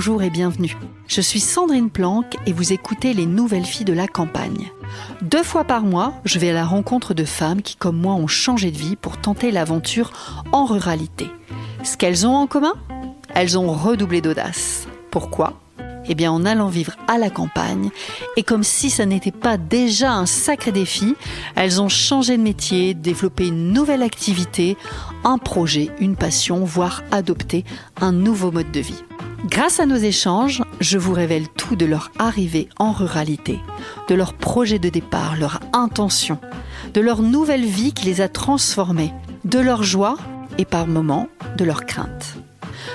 bonjour et bienvenue. Je suis Sandrine Planck et vous écoutez Les Nouvelles Filles de la Campagne. 2 fois par mois, je vais à la rencontre de femmes qui, comme moi, ont changé de vie pour tenter l'aventure en ruralité. Ce qu'elles ont en commun ? Elles ont redoublé d'audace. Pourquoi ? Eh bien, en allant vivre à la campagne, et comme si ça n'était pas déjà un sacré défi, elles ont changé de métier, développé une nouvelle activité, un projet, une passion, voire adopté un nouveau mode de vie. Grâce à nos échanges, je vous révèle tout de leur arrivée en ruralité, de leur projet de départ, leur intention, de leur nouvelle vie qui les a transformées, de leur joie et par moments de leurs craintes.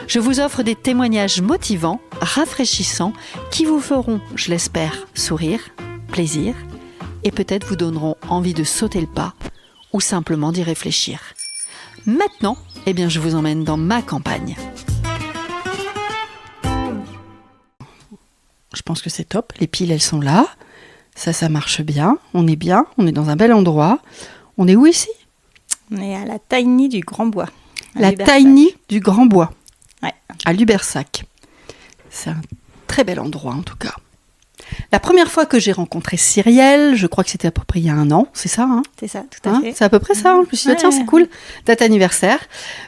Je vous offre des témoignages motivants, rafraîchissants, qui vous feront, je l'espère, sourire, plaisir, et peut-être vous donneront envie de sauter le pas ou simplement d'y réfléchir. Maintenant, je vous emmène dans ma campagne. Je pense que c'est top, les piles elles sont là, ça marche bien, on est dans un bel endroit. On est où ici ? On est à la Tiny du Grand Bois. La Tiny du Grand Bois. Ouais. À Lubersac. C'est un très bel endroit en tout cas. La première fois que j'ai rencontré Cyrielle, je crois que c'était à peu près il y a 1 an, c'est ça C'est ça, tout à fait. C'est à peu près ça, je me suis dit, tiens, c'est cool, date anniversaire.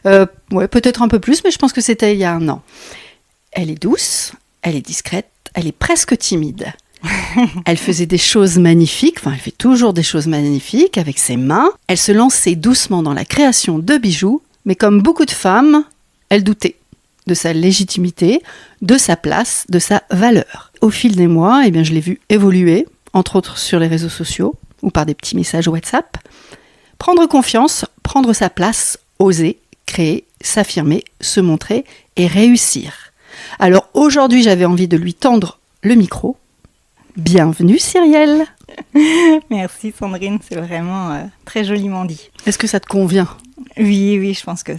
Peut-être un peu plus, mais je pense que c'était il y a 1 an. Elle est douce, elle est discrète, elle est presque timide. Elle faisait des choses magnifiques, elle fait toujours des choses magnifiques avec ses mains. Elle se lançait doucement dans la création de bijoux, mais comme beaucoup de femmes, elle doutait de sa légitimité, de sa place, de sa valeur. Au fil des mois, je l'ai vue évoluer, entre autres sur les réseaux sociaux ou par des petits messages WhatsApp. Prendre confiance, prendre sa place, oser, créer, s'affirmer, se montrer et réussir. Alors aujourd'hui, j'avais envie de lui tendre le micro. Bienvenue Cyrielle. Merci Sandrine, c'est vraiment très joliment dit. Est-ce que ça te convient ? Oui, je pense que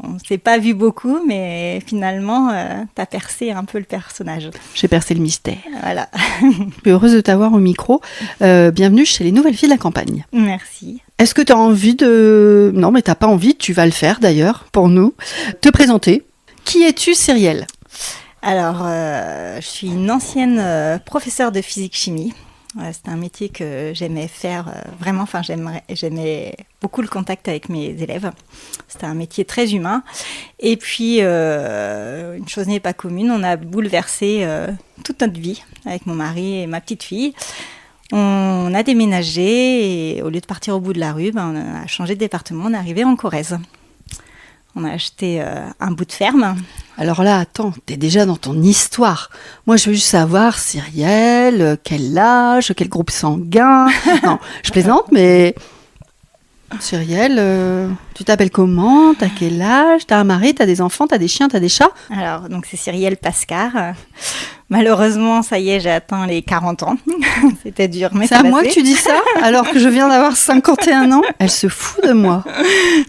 on ne s'est pas vu beaucoup, mais finalement, t'as percé un peu le personnage. J'ai percé le mystère. Voilà. Je suis heureuse de t'avoir au micro. Bienvenue chez Les Nouvelles Filles de la Campagne. Merci. Est-ce que tu as envie de... Non, mais t'as pas envie, tu vas le faire d'ailleurs, pour nous. Te présenter. Qui es-tu, Cyrielle ? Alors, je suis une ancienne professeure de physique-chimie. C'était un métier que j'aimais faire vraiment, j'aimais beaucoup le contact avec mes élèves. C'était un métier très humain. Et puis, une chose n'est pas commune, on a bouleversé toute notre vie avec mon mari et ma petite fille. On a déménagé et au lieu de partir au bout de la rue, on a changé de département, on est arrivé en Corrèze. On a acheté un bout de ferme. Alors là, attends, t'es déjà dans ton histoire. Moi, je veux juste savoir, Cyrielle, quel âge, quel groupe sanguin. Non, je plaisante, mais... Cyrielle, tu t'appelles comment ? T'as quel âge ? T'as un mari ? T'as des enfants ? T'as des chiens ? T'as des chats ? Alors, donc c'est Cyrielle Pascar. Malheureusement, ça y est, j'ai atteint les 40 ans. C'était dur, mais c'est à moi que tu dis ça, alors que je viens d'avoir 51 ans. Elle se fout de moi.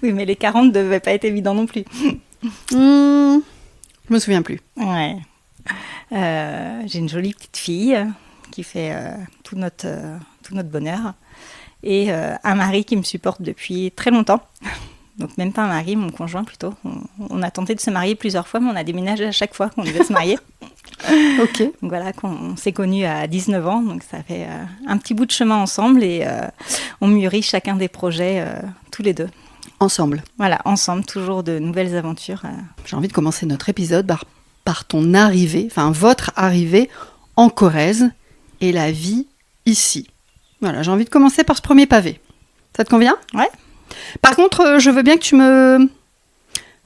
Oui, mais les 40 ne devaient pas être évidents non plus. Je me souviens plus. Ouais. J'ai une jolie petite fille qui fait tout notre bonheur. Et un mari qui me supporte depuis très longtemps. Donc même pas un mari, mon conjoint plutôt. On a tenté de se marier plusieurs fois, mais on a déménagé à chaque fois qu'on devait se marier. Ok. Donc voilà, on s'est connus à 19 ans, donc ça fait un petit bout de chemin ensemble et on mûrit chacun des projets tous les deux. Ensemble. Voilà, ensemble, toujours de nouvelles aventures. J'ai envie de commencer notre épisode par ton arrivée, votre arrivée en Corrèze et la vie ici. Voilà, j'ai envie de commencer par ce premier pavé. Ça te convient ? Ouais. Par contre, je veux bien que tu me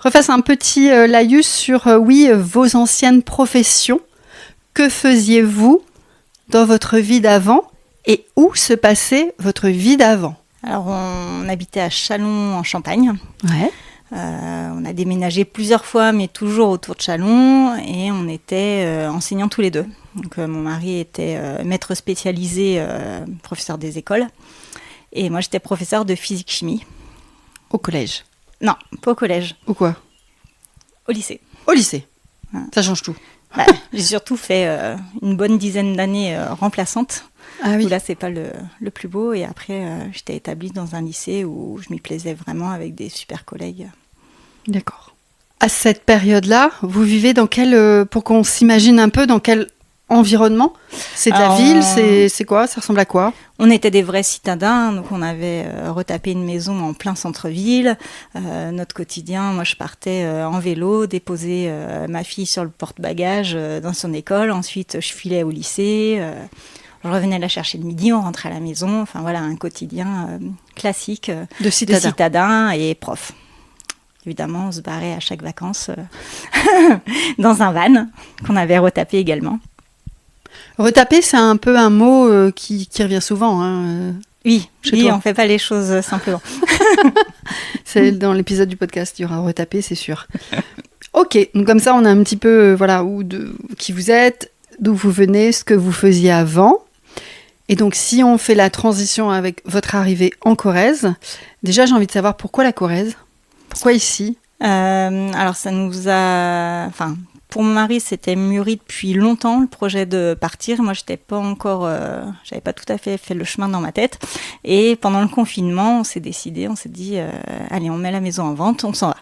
refasses un petit laïus sur, vos anciennes professions. Que faisiez-vous dans votre vie d'avant et où se passait votre vie d'avant ? Alors, on habitait à Châlons en Champagne. Ouais. On a déménagé plusieurs fois, mais toujours autour de Châlons, et on était enseignants tous les deux. Donc, mon mari était maître spécialisé, professeur des écoles, et moi j'étais professeur de physique-chimie. Au collège ? Non, pas au collège. Ou quoi ? Au lycée. Au lycée. Ouais. Ça change tout. J'ai surtout fait une bonne dizaine d'années remplaçantes. Ah oui. Où là, c'est pas le plus beau. Et après, j'étais établie dans un lycée où je m'y plaisais vraiment avec des super collègues. D'accord. À cette période-là, vous vivez dans quel, pour qu'on s'imagine un peu dans quel environnement? C'est de la ville, c'est quoi? Ça ressemble à quoi? On était des vrais citadins, donc on avait retapé une maison en plein centre-ville. Notre quotidien, moi je partais en vélo, déposer ma fille sur le porte-bagages dans son école. Ensuite, je filais au lycée. Je revenais la chercher le midi, on rentrait à la maison. Enfin voilà, un quotidien classique De citadin et prof. Évidemment, on se barrait à chaque vacances dans un van qu'on avait retapé également. Retaper, c'est un peu un mot qui revient souvent. Hein, oui, toi. On ne fait pas les choses simplement. C'est dans l'épisode du podcast, il y aura retaper, c'est sûr. Ok, donc comme ça, on a un petit peu voilà, qui vous êtes, d'où vous venez, ce que vous faisiez avant. Et donc, si on fait la transition avec votre arrivée en Corrèze, déjà, j'ai envie de savoir pourquoi la Corrèze? Pourquoi ici? Alors, ça nous a... Enfin, pour mon mari, c'était mûri depuis longtemps, le projet de partir. Moi, j'étais pas encore... j'avais pas tout à fait le chemin dans ma tête. Et pendant le confinement, on s'est dit, allez, on met la maison en vente, on s'en va.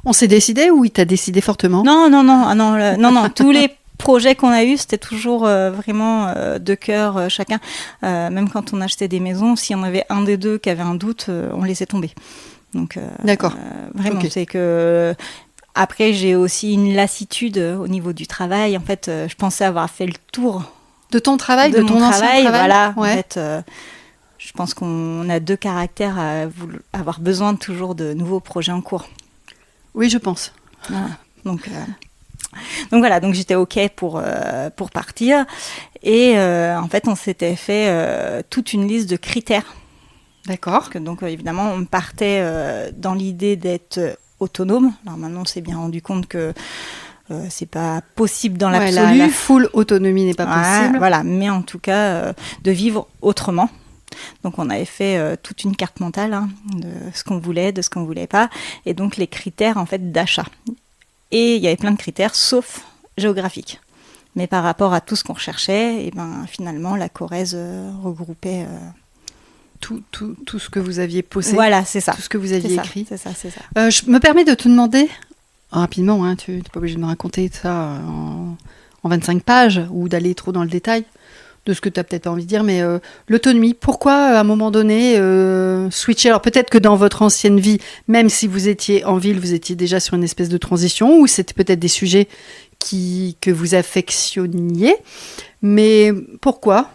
On s'est décidé ou il t'a décidé fortement? Non, tous les projets qu'on a eus, c'était toujours vraiment de cœur chacun. Même quand on achetait des maisons, s'il y en avait un des deux qui avait un doute, on laissait tomber. Donc, d'accord. Vraiment, Okay. C'est que... Après, j'ai aussi une lassitude au niveau du travail. En fait, je pensais avoir fait le tour de ton travail, de ton mon ancien travail. Voilà, ouais. En fait, je pense qu'on a deux caractères à avoir besoin de toujours de nouveaux projets en cours. Oui, je pense. Voilà. Donc voilà, donc j'étais OK pour partir. Et en fait, on s'était fait toute une liste de critères. D'accord. Donc évidemment, on partait dans l'idée d'être autonome. Alors maintenant, on s'est bien rendu compte que c'est pas possible dans l'absolu. La full autonomie n'est pas possible. Voilà, mais en tout cas, de vivre autrement. Donc on avait fait toute une carte mentale de ce qu'on voulait, de ce qu'on voulait pas, et donc les critères en fait d'achat. Et il y avait plein de critères, sauf géographiques. Mais par rapport à tout ce qu'on recherchait, et ben finalement la Corrèze regroupait tout ce que vous aviez posé. Voilà, c'est ça. Tout ce que vous aviez écrit. C'est ça. Je me permets de te demander rapidement, hein, tu n'es pas obligé de me raconter ça en 25 pages ou d'aller trop dans le détail de ce que tu n'as peut-être pas envie de dire, mais l'autonomie, pourquoi à un moment donné switcher? Alors peut-être que dans votre ancienne vie, même si vous étiez en ville, vous étiez déjà sur une espèce de transition, ou c'était peut-être des sujets que vous affectionniez, mais pourquoi?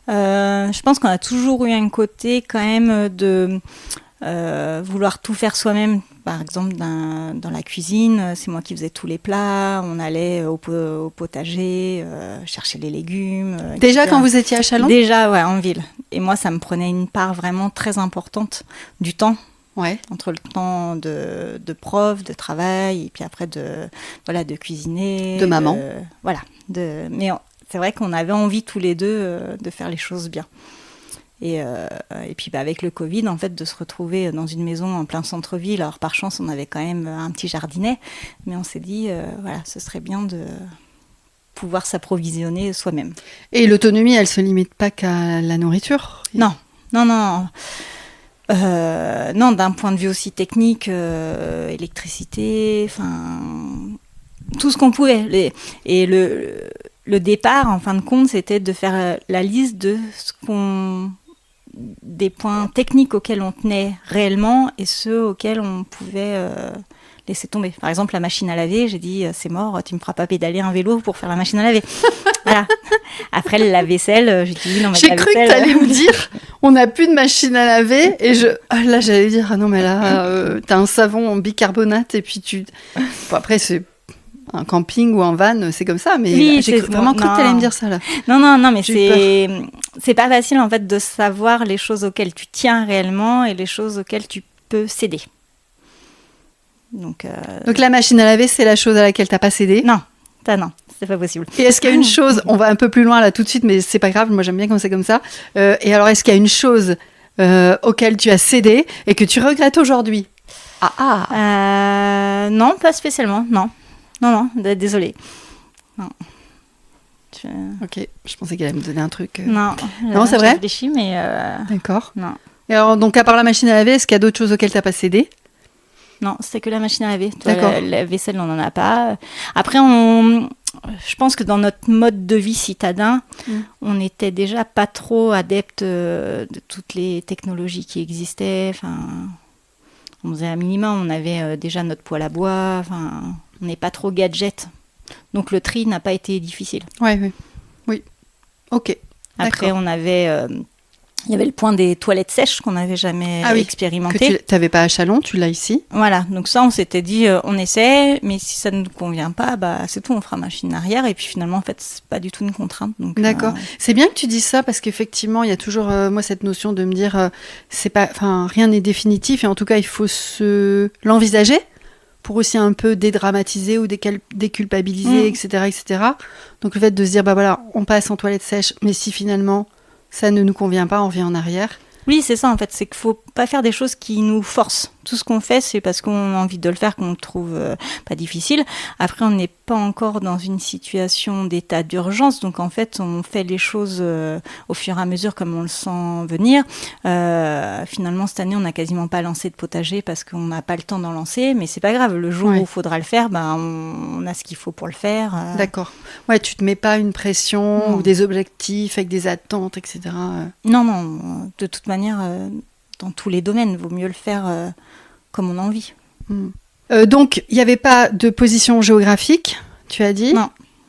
Je pense qu'on a toujours eu un côté quand même de vouloir tout faire soi-même. Par exemple, dans la cuisine, c'est moi qui faisais tous les plats. On allait au potager, chercher les légumes. Déjà etc. quand vous étiez à Châlons? Déjà, ouais, en ville. Et moi, ça me prenait une part vraiment très importante du temps. Ouais. Entre le temps de prof, de travail, et puis après de cuisiner. De maman. Voilà. Mais c'est vrai qu'on avait envie tous les deux de faire les choses bien. Et puis avec le Covid, en fait, de se retrouver dans une maison en plein centre-ville. Alors par chance, on avait quand même un petit jardinet, mais on s'est dit, voilà, ce serait bien de pouvoir s'approvisionner soi-même. Et l'autonomie, elle se limite pas qu'à la nourriture? Non. Non, d'un point de vue aussi technique, électricité, enfin tout ce qu'on pouvait. Et le départ, en fin de compte, c'était de faire la liste de des points techniques auxquels on tenait réellement et ceux auxquels on pouvait laisser tomber. Par exemple, la machine à laver, j'ai dit c'est mort, tu me feras pas pédaler un vélo pour faire la machine à laver. Voilà. Après le lave-vaisselle, j'ai dit non mais j'ai cru que tu allais me dire on n'a plus de machine à laver et là j'allais dire ah non mais là t'as un savon en bicarbonate et puis bon, après c'est un camping ou un van, c'est comme ça, mais oui, j'ai vraiment cru que tu allais me dire ça là. Non, mais c'est pas facile en fait de savoir les choses auxquelles tu tiens réellement et les choses auxquelles tu peux céder. Donc la machine à laver, c'est la chose à laquelle t'as pas cédé? Non, c'est pas possible. Et est-ce qu'il y a une chose, on va un peu plus loin là tout de suite, mais c'est pas grave, moi j'aime bien quand c'est comme ça. Et alors, est-ce qu'il y a une chose auquel tu as cédé et que tu regrettes aujourd'hui? Non, pas spécialement, non, désolée. Non. Ok, je pensais qu'elle allait me donner un truc. Non, c'est vrai. Je réfléchis, mais d'accord. non. Et alors, donc à part la machine à laver, est-ce qu'il y a d'autres choses auxquelles t'as pas cédé? Non, c'était que la machine à laver. D'accord. La vaisselle, on n'en a pas. Après, je pense que dans notre mode de vie citadin, on n'était déjà pas trop adepte de toutes les technologies qui existaient. Enfin, on faisait un minimum, on avait déjà notre poêle à bois. Enfin, on n'est pas trop gadget. Donc le tri n'a pas été difficile. Oui. Ok. Après, D'accord. on avait... il y avait le point des toilettes sèches qu'on n'avait jamais expérimenté. Que tu n'avais pas à Chalon, tu l'as ici. Voilà, donc ça, on s'était dit, on essaie, mais si ça ne nous convient pas, c'est tout, on fera machine arrière. Et puis finalement, en fait, c'est pas du tout une contrainte. Donc, D'accord. C'est bien que tu dises ça parce qu'effectivement, il y a toujours, moi, cette notion de me dire, c'est pas, enfin, rien n'est définitif et en tout cas, il faut l'envisager pour aussi un peu dédramatiser ou déculpabiliser, etc., etc. Donc le fait de se dire, bah voilà, on passe en toilette sèche, mais si finalement ça ne nous convient pas, on revient en arrière. Oui, c'est ça en fait, c'est qu'il faut pas faire des choses qui nous forcent. Tout ce qu'on fait, c'est parce qu'on a envie de le faire qu'on le trouve pas difficile. Après, on n'est pas encore dans une situation d'état d'urgence, donc en fait, on fait les choses au fur et à mesure comme on le sent venir. Finalement, cette année, on n'a quasiment pas lancé de potager parce qu'on n'a pas le temps d'en lancer, mais c'est pas grave. Le jour où il faudra le faire, on a ce qu'il faut pour le faire. D'accord. Ouais, tu te mets pas une pression ou des objectifs avec des attentes, etc. Non, de toute manière, dans tous les domaines, il vaut mieux le faire comme on a envie. Donc, il n'y avait pas de position géographique, tu as dit ?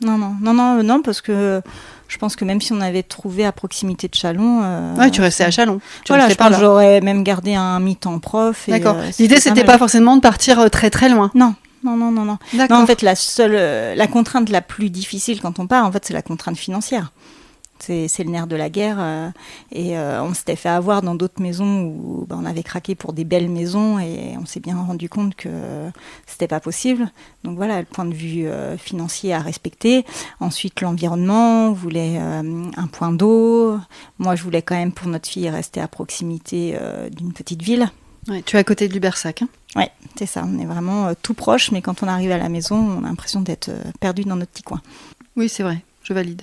Non, parce que je pense que même si on avait trouvé à proximité de Chalon... tu restais à Chalon. Je pense que j'aurais même gardé un mi-temps prof. D'accord. L'idée, c'était pas forcément de partir très très loin. Non. D'accord. Non, en fait, la contrainte la plus difficile quand on part, en fait, c'est la contrainte financière. C'est le nerf de la guerre. On s'était fait avoir dans d'autres maisons où on avait craqué pour des belles maisons et on s'est bien rendu compte que c'était pas possible. Donc voilà, le point de vue financier à respecter. Ensuite, l'environnement, on voulait un point d'eau. Moi, je voulais quand même pour notre fille rester à proximité d'une petite ville. Ouais, tu es à côté de Lubersac. Hein ? Oui, c'est ça. On est vraiment tout proche, mais quand on arrive à la maison, on a l'impression d'être perdu dans notre petit coin. Oui, c'est vrai. Je valide.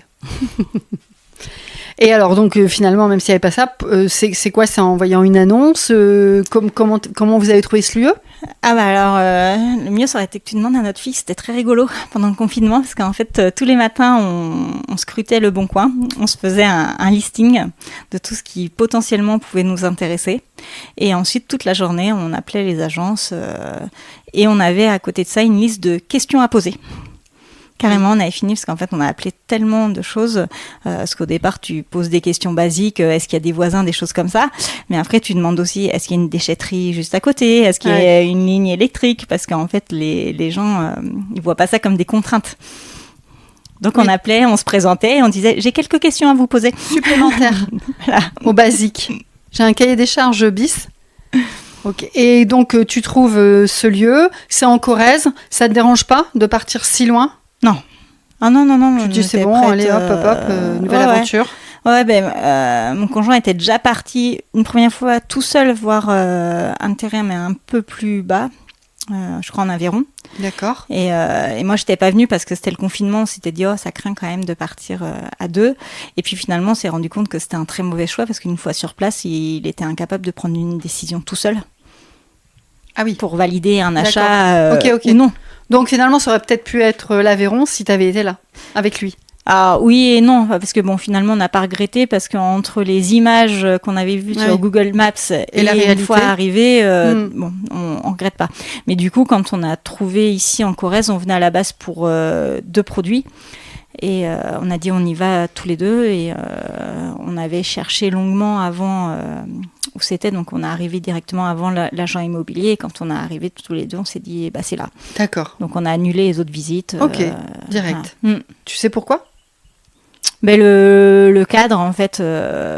Et alors, donc, finalement, même s'il n'y avait pas ça, c'est quoi ? C'est en voyant une annonce comment vous avez trouvé ce lieu ? Le mieux, ça aurait été que tu demandes à notre fille. C'était très rigolo pendant le confinement, parce qu'en fait, tous les matins, on scrutait le Bon Coin. On se faisait un listing de tout ce qui potentiellement pouvait nous intéresser. Et ensuite, toute la journée, on appelait les agences et on avait à côté de ça une liste de questions à poser. Carrément, on avait fini parce qu'en fait, on a appelé tellement de choses. Parce qu'au départ, tu poses des questions basiques. Est-ce qu'il y a des voisins, des choses comme ça. Mais après, tu demandes aussi, est-ce qu'il y a une déchetterie juste à côté ? Est-ce qu'il y a une ligne électrique ? Parce qu'en fait, les gens, ils voient pas ça comme des contraintes. Donc, on appelait, on se présentait et on disait, j'ai quelques questions à vous poser. Supplémentaires. Voilà. Au basique. J'ai un cahier des charges bis. Ok. Et donc, tu trouves ce lieu. C'est en Corrèze. Ça te dérange pas de partir si loin ? Non. Non. Tu dis c'est bon, allez hop, nouvelle aventure. Ouais, mon conjoint était déjà parti une première fois tout seul voir un terrain mais un peu plus bas, je crois en Aveyron. D'accord. Et moi j'étais pas venue parce que c'était le confinement, on s'était dit ça craint quand même de partir à deux. Et puis finalement on s'est rendu compte que c'était un très mauvais choix parce qu'une fois sur place, il était incapable de prendre une décision tout seul. Ah oui. Pour valider un achat ou non. Donc finalement, ça aurait peut-être pu être l'Aveyron si tu avais été là, avec lui. Ah oui et non, parce que finalement, on n'a pas regretté, parce qu'entre les images qu'on avait vues sur Google Maps et la réalité, une fois arrivé, on regrette pas. Mais du coup, quand on a trouvé ici en Corrèze, on venait à la base pour 2 produits. Et on a dit on y va tous les deux et on avait cherché longuement avant où c'était, donc on est arrivé directement avant l'agent immobilier et quand on est arrivé tous les deux on s'est dit c'est là. D'accord. Donc on a annulé les autres visites. Ok, direct. Voilà. Tu sais pourquoi ? Le cadre, en fait,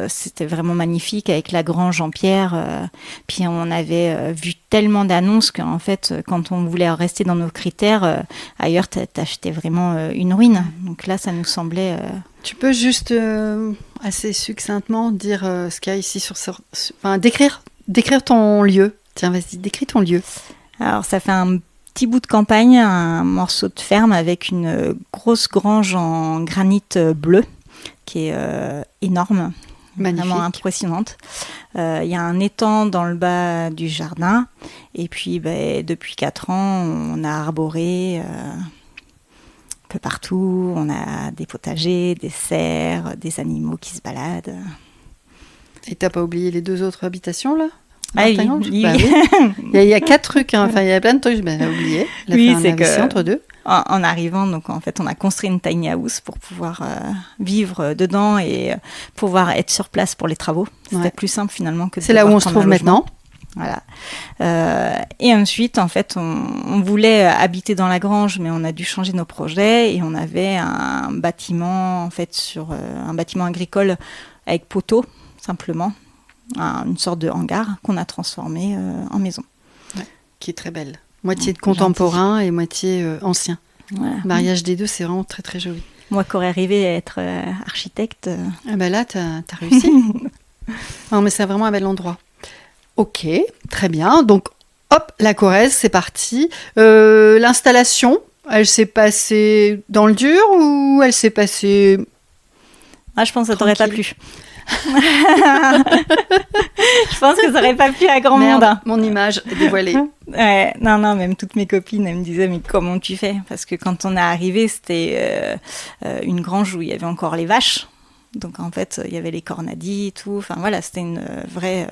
c'était vraiment magnifique avec la grange en pierre. Puis on avait vu tellement d'annonces qu'en fait, quand on voulait rester dans nos critères, ailleurs, t'achetais vraiment une ruine. Donc là, ça nous semblait... Tu peux juste assez succinctement dire ce qu'il y a ici enfin, décrire ton lieu. Tiens, vas-y, décris ton lieu. Alors, ça fait un petit bout de campagne, un morceau de ferme avec une grosse grange en granit bleu qui est énorme, magnifique, vraiment impressionnante. Il y a un étang dans le bas du jardin Et puis, depuis 4 ans, on a arboré un peu partout. On a des potagers, des cerfs, des animaux qui se baladent. Et t'as pas oublié les 2 autres habitations, là? Ah oui, oui. Il y a 4 trucs, hein. Enfin, il y a plein de trucs, elle a oublié. Elle a fait un AVC entre 2. En arrivant, donc en fait, on a construit une tiny house pour pouvoir vivre dedans et pouvoir être sur place pour les travaux. C'était plus simple finalement que de C'est là où on se trouve maintenant. Voilà. Et ensuite, en fait, on voulait habiter dans la grange, mais on a dû changer nos projets et on avait un bâtiment, en fait, un bâtiment agricole avec poteaux, simplement, une sorte de hangar qu'on a transformé en maison. Ouais, qui est très belle. Moitié de contemporain et moitié ancien. Voilà. Le mariage des 2, c'est vraiment très très joli. Moi qui aurais rêvé à être architecte. Ah ben là, t'as réussi. Non, mais c'est vraiment un bel endroit. Ok, très bien. Donc, hop, la Corrèze, c'est parti. L'installation, elle s'est passée dans le dur ou elle s'est passée... Ah, je pense que ça t'aurait pas plu. Je pense que ça n'aurait pas plu à grand monde. Hein. Mon image est dévoilée. Ouais, non, même toutes mes copines, elles me disaient, mais comment tu fais? Parce que quand on est arrivé, c'était une grange où il y avait encore les vaches. Donc en fait, il y avait les cornadis et tout. Enfin voilà, c'était une vraie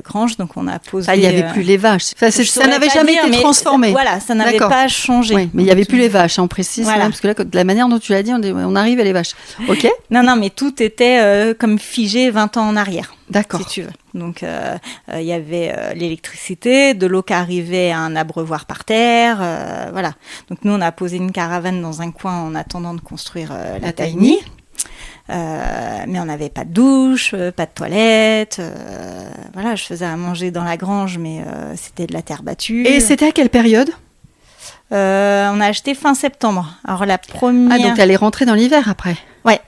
grange. Donc on a posé. Ah, il n'y avait plus les vaches. Enfin, ça n'avait jamais été transformé. Voilà, ça n'avait pas changé. Oui, mais il n'y avait plus les vaches, on précise. Voilà. Parce que là, de la manière dont tu l'as dit, on arrive à les vaches. Ok. Non, mais tout était comme figé 20 ans en arrière. D'accord. Si tu veux. Donc il y avait l'électricité, de l'eau qui arrivait à un abreuvoir par terre. Voilà. Donc nous, on a posé une caravane dans un coin en attendant de construire la tiny. Mais on n'avait pas de douche, pas de toilette. Voilà, je faisais à manger dans la grange, mais c'était de la terre battue. Et c'était à quelle période ? On a acheté fin septembre. Alors la première. Ah, donc t'allais rentrer dans l'hiver après ? Ouais.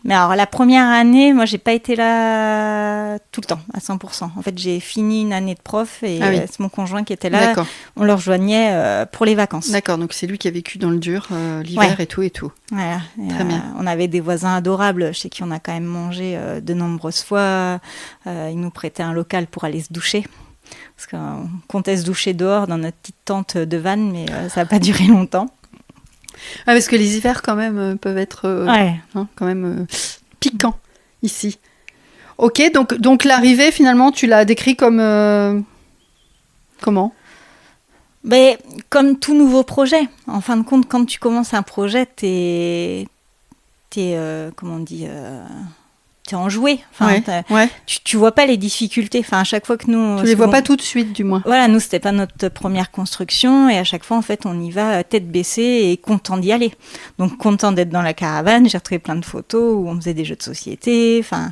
Mais alors la première année, moi j'ai pas été là tout le temps, à 100%. En fait, j'ai fini une année de prof et c'est mon conjoint qui était là. D'accord. On le rejoignait pour les vacances. D'accord, donc c'est lui qui a vécu dans le dur l'hiver et tout. Voilà. Très bien. On avait des voisins adorables chez qui on a quand même mangé de nombreuses fois. Ils nous prêtaient un local pour aller se doucher. Parce qu'on comptait se doucher dehors dans notre petite tente de vanne, mais ça n'a pas duré longtemps. Ah, parce que les hivers, quand même, peuvent être quand même piquants ici. Ok, donc l'arrivée, finalement, tu l'as décrit comme... comment ? Comme tout nouveau projet. En fin de compte, quand tu commences un projet, t'es comment on dit t'es enjoué. Enfin, tu vois pas les difficultés. Enfin, à chaque fois que nous... Tu les vois pas tout de suite, du moins. Voilà, nous, c'était pas notre première construction. Et à chaque fois, en fait, on y va tête baissée et content d'y aller. Donc, content d'être dans la caravane. J'ai retrouvé plein de photos où on faisait des jeux de société. Enfin,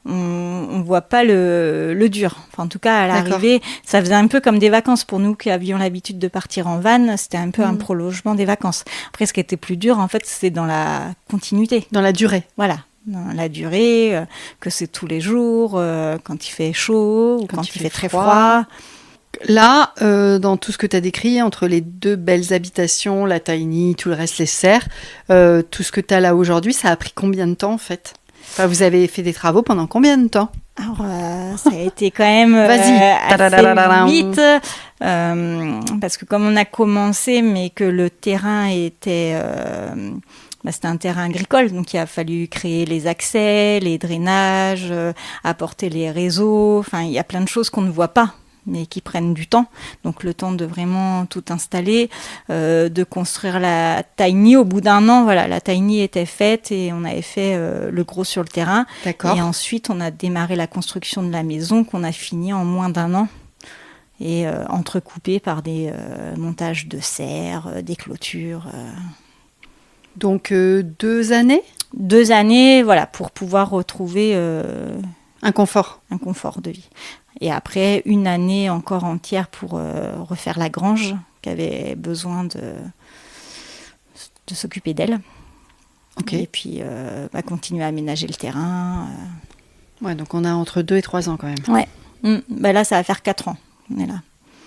on voit pas le dur. Enfin, en tout cas, à l'arrivée, ça faisait un peu comme des vacances pour nous qui avions l'habitude de partir en van. C'était un peu un prolongement des vacances. Après, ce qui était plus dur, en fait, c'est dans la continuité. Dans la durée. Voilà. Dans la durée, que c'est tous les jours, quand il fait chaud ou quand il fait très froid. Là, dans tout ce que tu as décrit, entre les 2 belles habitations, la tiny, tout le reste, les serres, tout ce que tu as là aujourd'hui, ça a pris combien de temps en fait ? Enfin, vous avez fait des travaux pendant combien de temps ? Alors, ça a été quand même assez vite, parce que comme on a commencé, mais que le terrain était... c'était un terrain agricole, donc il a fallu créer les accès, les drainages, apporter les réseaux. Enfin, il y a plein de choses qu'on ne voit pas, mais qui prennent du temps. Donc le temps de vraiment tout installer, de construire la tiny. Au bout d'1 an, voilà, la tiny était faite et on avait fait le gros sur le terrain. D'accord. Et ensuite, on a démarré la construction de la maison qu'on a fini en moins d'1 an. Et entrecoupé par des montages de serres, des clôtures... Donc 2 années ? 2 années, voilà, pour pouvoir retrouver un confort de vie. Et après, 1 année encore entière pour refaire la grange, qui avait besoin de s'occuper d'elle. Okay. Et puis, continuer à aménager le terrain. Ouais, donc on a entre 2 et 3 ans quand même. Ouais. Là, ça va faire 4 ans. On est là.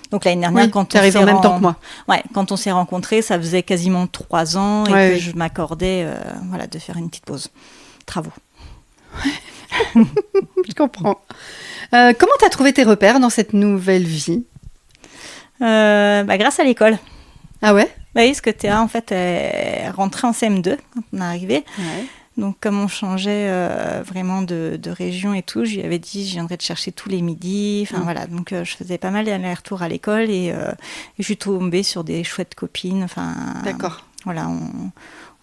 Donc l'année dernière, quand on arrives en même temps que moi. Ouais, quand on s'est rencontrés, ça faisait quasiment 3 ans et que je m'accordais de faire une petite pause. Travaux. Je comprends. Comment tu as trouvé tes repères dans cette nouvelle vie ? Grâce à l'école. Ah ouais? Bah oui, parce que Théa, en fait, est rentrée en CM2 quand on est arrivé. Ouais. Donc, comme on changeait vraiment de région et tout, je lui avais dit, je viendrais te chercher tous les midis. Enfin, voilà. Donc, je faisais pas mal d'allers-retours à l'école et je suis tombée sur des chouettes copines. Enfin, D'accord. voilà,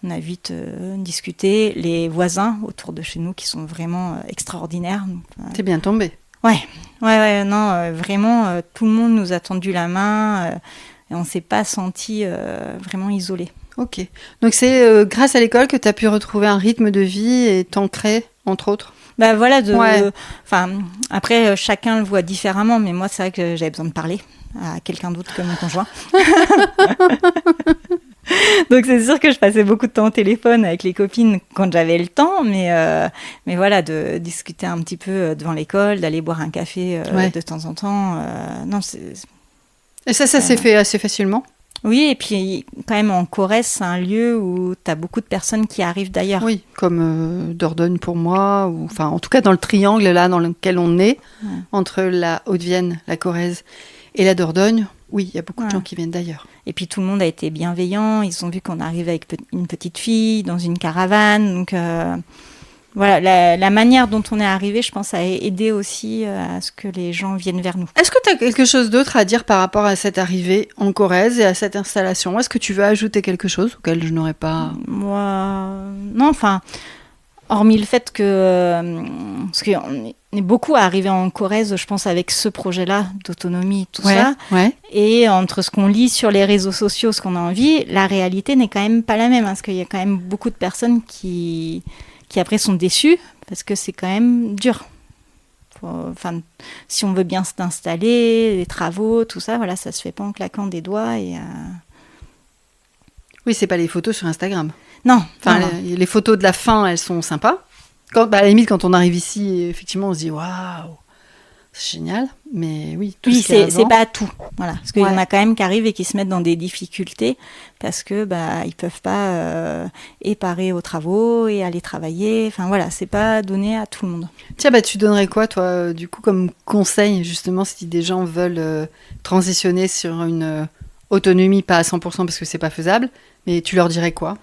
on a vite discuté. Les voisins autour de chez nous qui sont vraiment extraordinaires. Donc, T'es bien tombée. Ouais, non, vraiment, tout le monde nous a tendu la main et on s'est pas senti vraiment isolés. Ok. Donc c'est grâce à l'école que tu as pu retrouver un rythme de vie et t'ancrer, entre autres. Bah voilà, Ouais. après, chacun le voit différemment, mais moi, c'est vrai que j'avais besoin de parler à quelqu'un d'autre que mon conjoint. Donc c'est sûr que je passais beaucoup de temps au téléphone avec les copines quand j'avais le temps, mais voilà, de discuter un petit peu devant l'école, d'aller boire un café de temps en temps. Non, Et ça s'est fait assez facilement. Oui, et puis quand même en Corrèze, c'est un lieu où tu as beaucoup de personnes qui arrivent d'ailleurs. Oui, comme Dordogne pour moi, ou enfin en tout cas dans le triangle là dans lequel on est, entre la Haute-Vienne, la Corrèze et la Dordogne. Oui, il y a beaucoup de gens qui viennent d'ailleurs. Et puis tout le monde a été bienveillant. Ils ont vu qu'on arrivait avec une petite fille dans une caravane. Donc voilà, la manière dont on est arrivé, je pense, a aidé aussi à ce que les gens viennent vers nous. Est-ce que tu as quelque chose d'autre à dire par rapport à cette arrivée en Corrèze et à cette installation? Est-ce que tu veux ajouter quelque chose auquel je n'aurais pas... Moi, non, enfin, hormis le fait que... parce qu'on est beaucoup arrivé en Corrèze, je pense, avec ce projet-là d'autonomie, tout ça. Ouais. Et entre ce qu'on lit sur les réseaux sociaux, ce qu'on a envie, la réalité n'est quand même pas la même. Parce qu'il y a quand même beaucoup de personnes qui après sont déçues, parce que c'est quand même dur. Enfin, si on veut bien s'installer, les travaux, tout ça, voilà, ça se fait pas en claquant des doigts. Oui, c'est pas les photos sur Instagram. Non. Enfin, non. les photos de la fin, elles sont sympas. À la limite, quand on arrive ici, effectivement, on se dit waouh, c'est génial. Mais oui, tout ce qu'il y a avant... c'est pas tout. Voilà. Parce qu'il y en a quand même qui arrivent et qui se mettent dans des difficultés parce que ils peuvent pas parer aux travaux et aller travailler. Enfin voilà, c'est pas donné à tout le monde. Tiens, tu donnerais quoi, toi, du coup, comme conseil, justement, si des gens veulent transitionner sur une autonomie, pas à 100% parce que c'est pas faisable, mais tu leur dirais quoi?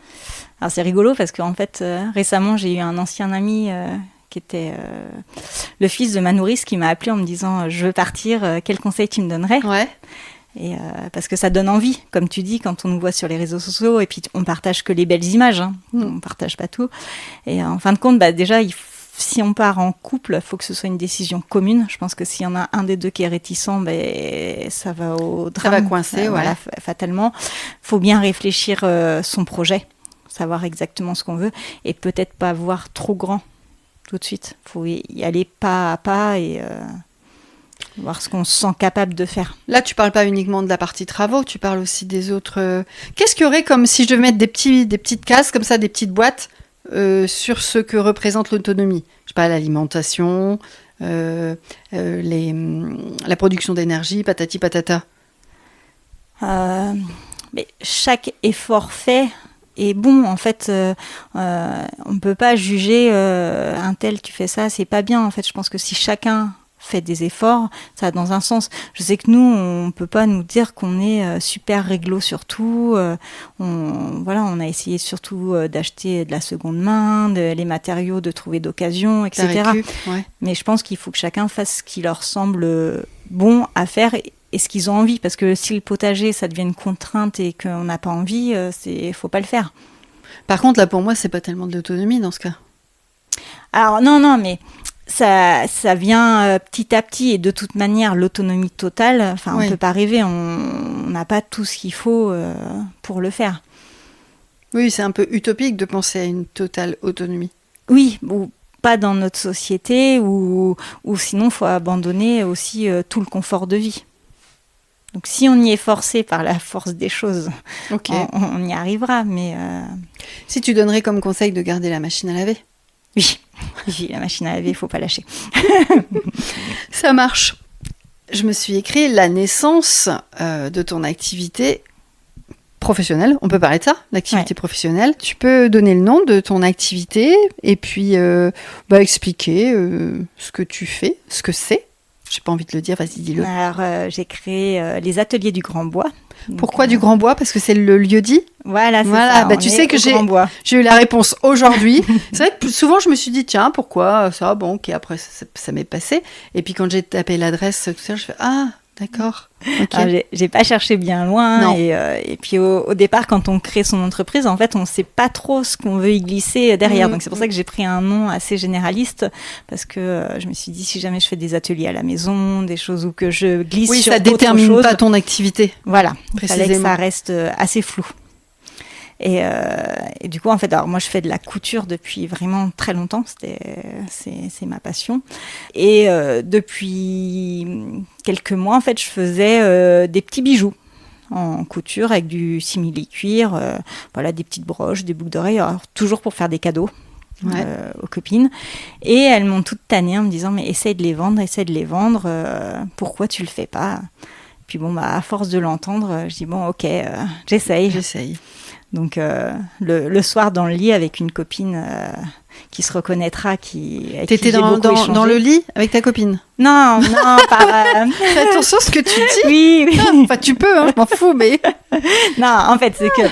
Alors c'est rigolo parce qu'en fait, récemment, j'ai eu un ancien ami qui était le fils de ma nourrice qui m'a appelé en me disant « Je veux partir, quel conseil tu me donnerais ?» Et parce que ça donne envie, comme tu dis, quand on nous voit sur les réseaux sociaux, et puis on partage que les belles images, hein. On partage pas tout. Et en fin de compte, déjà, si on part en couple, il faut que ce soit une décision commune. Je pense que s'il y en a un des deux qui est réticent, ça va au drame. Ça va coincer, voilà, fatalement. Il faut bien réfléchir son projet, savoir exactement ce qu'on veut, et peut-être pas voir trop grand tout de suite. Il faut y aller pas à pas et voir ce qu'on se sent capable de faire. Là, tu parles pas uniquement de la partie travaux, tu parles aussi des autres... Qu'est-ce qu'il y aurait comme si je devais mettre des petites cases, comme ça, des petites boîtes sur ce que représente l'autonomie? Je sais pas, l'alimentation, la production d'énergie, patati patata. Mais chaque effort fait est bon. En fait, on ne peut pas juger un tel, tu fais ça, c'est pas bien. En fait, je pense que si chacun fait des efforts, ça va dans un sens. Je sais que nous, on peut pas nous dire qu'on est super réglo sur tout. On a essayé surtout d'acheter de la seconde main, les matériaux de trouver d'occasion, etc. Mais je pense qu'il faut que chacun fasse ce qui leur semble bon à faire et ce qu'ils ont envie. Parce que si le potager, ça devient une contrainte et qu'on n'a pas envie, faut pas le faire. Par contre, là, pour moi, c'est pas tellement de l'autonomie dans ce cas. Alors, non, mais ça vient petit à petit et de toute manière, l'autonomie totale, on ne peut pas rêver, on n'a pas tout ce qu'il faut pour le faire. Oui, c'est un peu utopique de penser à une totale autonomie. Oui, ou pas dans notre société, ou sinon, il faut abandonner aussi tout le confort de vie. Donc si on y est forcé par la force des choses, on y arrivera. Mais si tu donnerais comme conseil de garder la machine à laver? Oui, la machine à laver, il ne faut pas lâcher. Ça marche. Je me suis écrit la naissance de ton activité professionnelle. On peut parler de ça, l'activité professionnelle. Tu peux donner le nom de ton activité et puis expliquer ce que tu fais, ce que c'est. j'ai pas envie de le dire, vas-y, dis-le. Alors, j'ai créé les ateliers du Grand Bois. Pourquoi du Grand Bois? Parce que c'est le lieu dit? Voilà, c'est Voilà, ça. bah, tu sais que j'ai eu la réponse aujourd'hui. C'est vrai que souvent, je me suis dit, tiens, pourquoi ça? Bon, ok, après, ça m'est passé. Et puis, quand j'ai tapé l'adresse, tout ça, je fais, ah, d'accord. Okay. Alors, j'ai pas cherché bien loin. Et puis, au départ, quand on crée son entreprise, en fait, on sait pas trop ce qu'on veut y glisser derrière. Donc, c'est pour ça que j'ai pris un nom assez généraliste. Parce que je me suis dit, si jamais je fais des ateliers à la maison, des choses où que je glisse sur d'autres choses. Oui, ça détermine pas ton activité. Voilà. Il fallait que ça reste assez flou. Et du coup, en fait, alors moi, je fais de la couture depuis vraiment très longtemps. C'est ma passion. Et depuis quelques mois, en fait, je faisais des petits bijoux en couture avec du simili-cuir, voilà, des petites broches, des boucles d'oreilles, alors, toujours pour faire des cadeaux. Ouais. Aux copines. Et elles m'ont toutes tannée en me disant, mais essaye de les vendre, pourquoi tu le fais pas? Puis bon, bah, à force de l'entendre, je dis, bon, ok, j'essaye. Donc, le soir dans le lit avec une copine qui se reconnaîtra, T'étais dans le lit avec ta copine? Non, par... Fais attention à ce que tu dis. Oui. Enfin, tu peux, hein, je m'en fous, mais... Non, en fait, c'est que...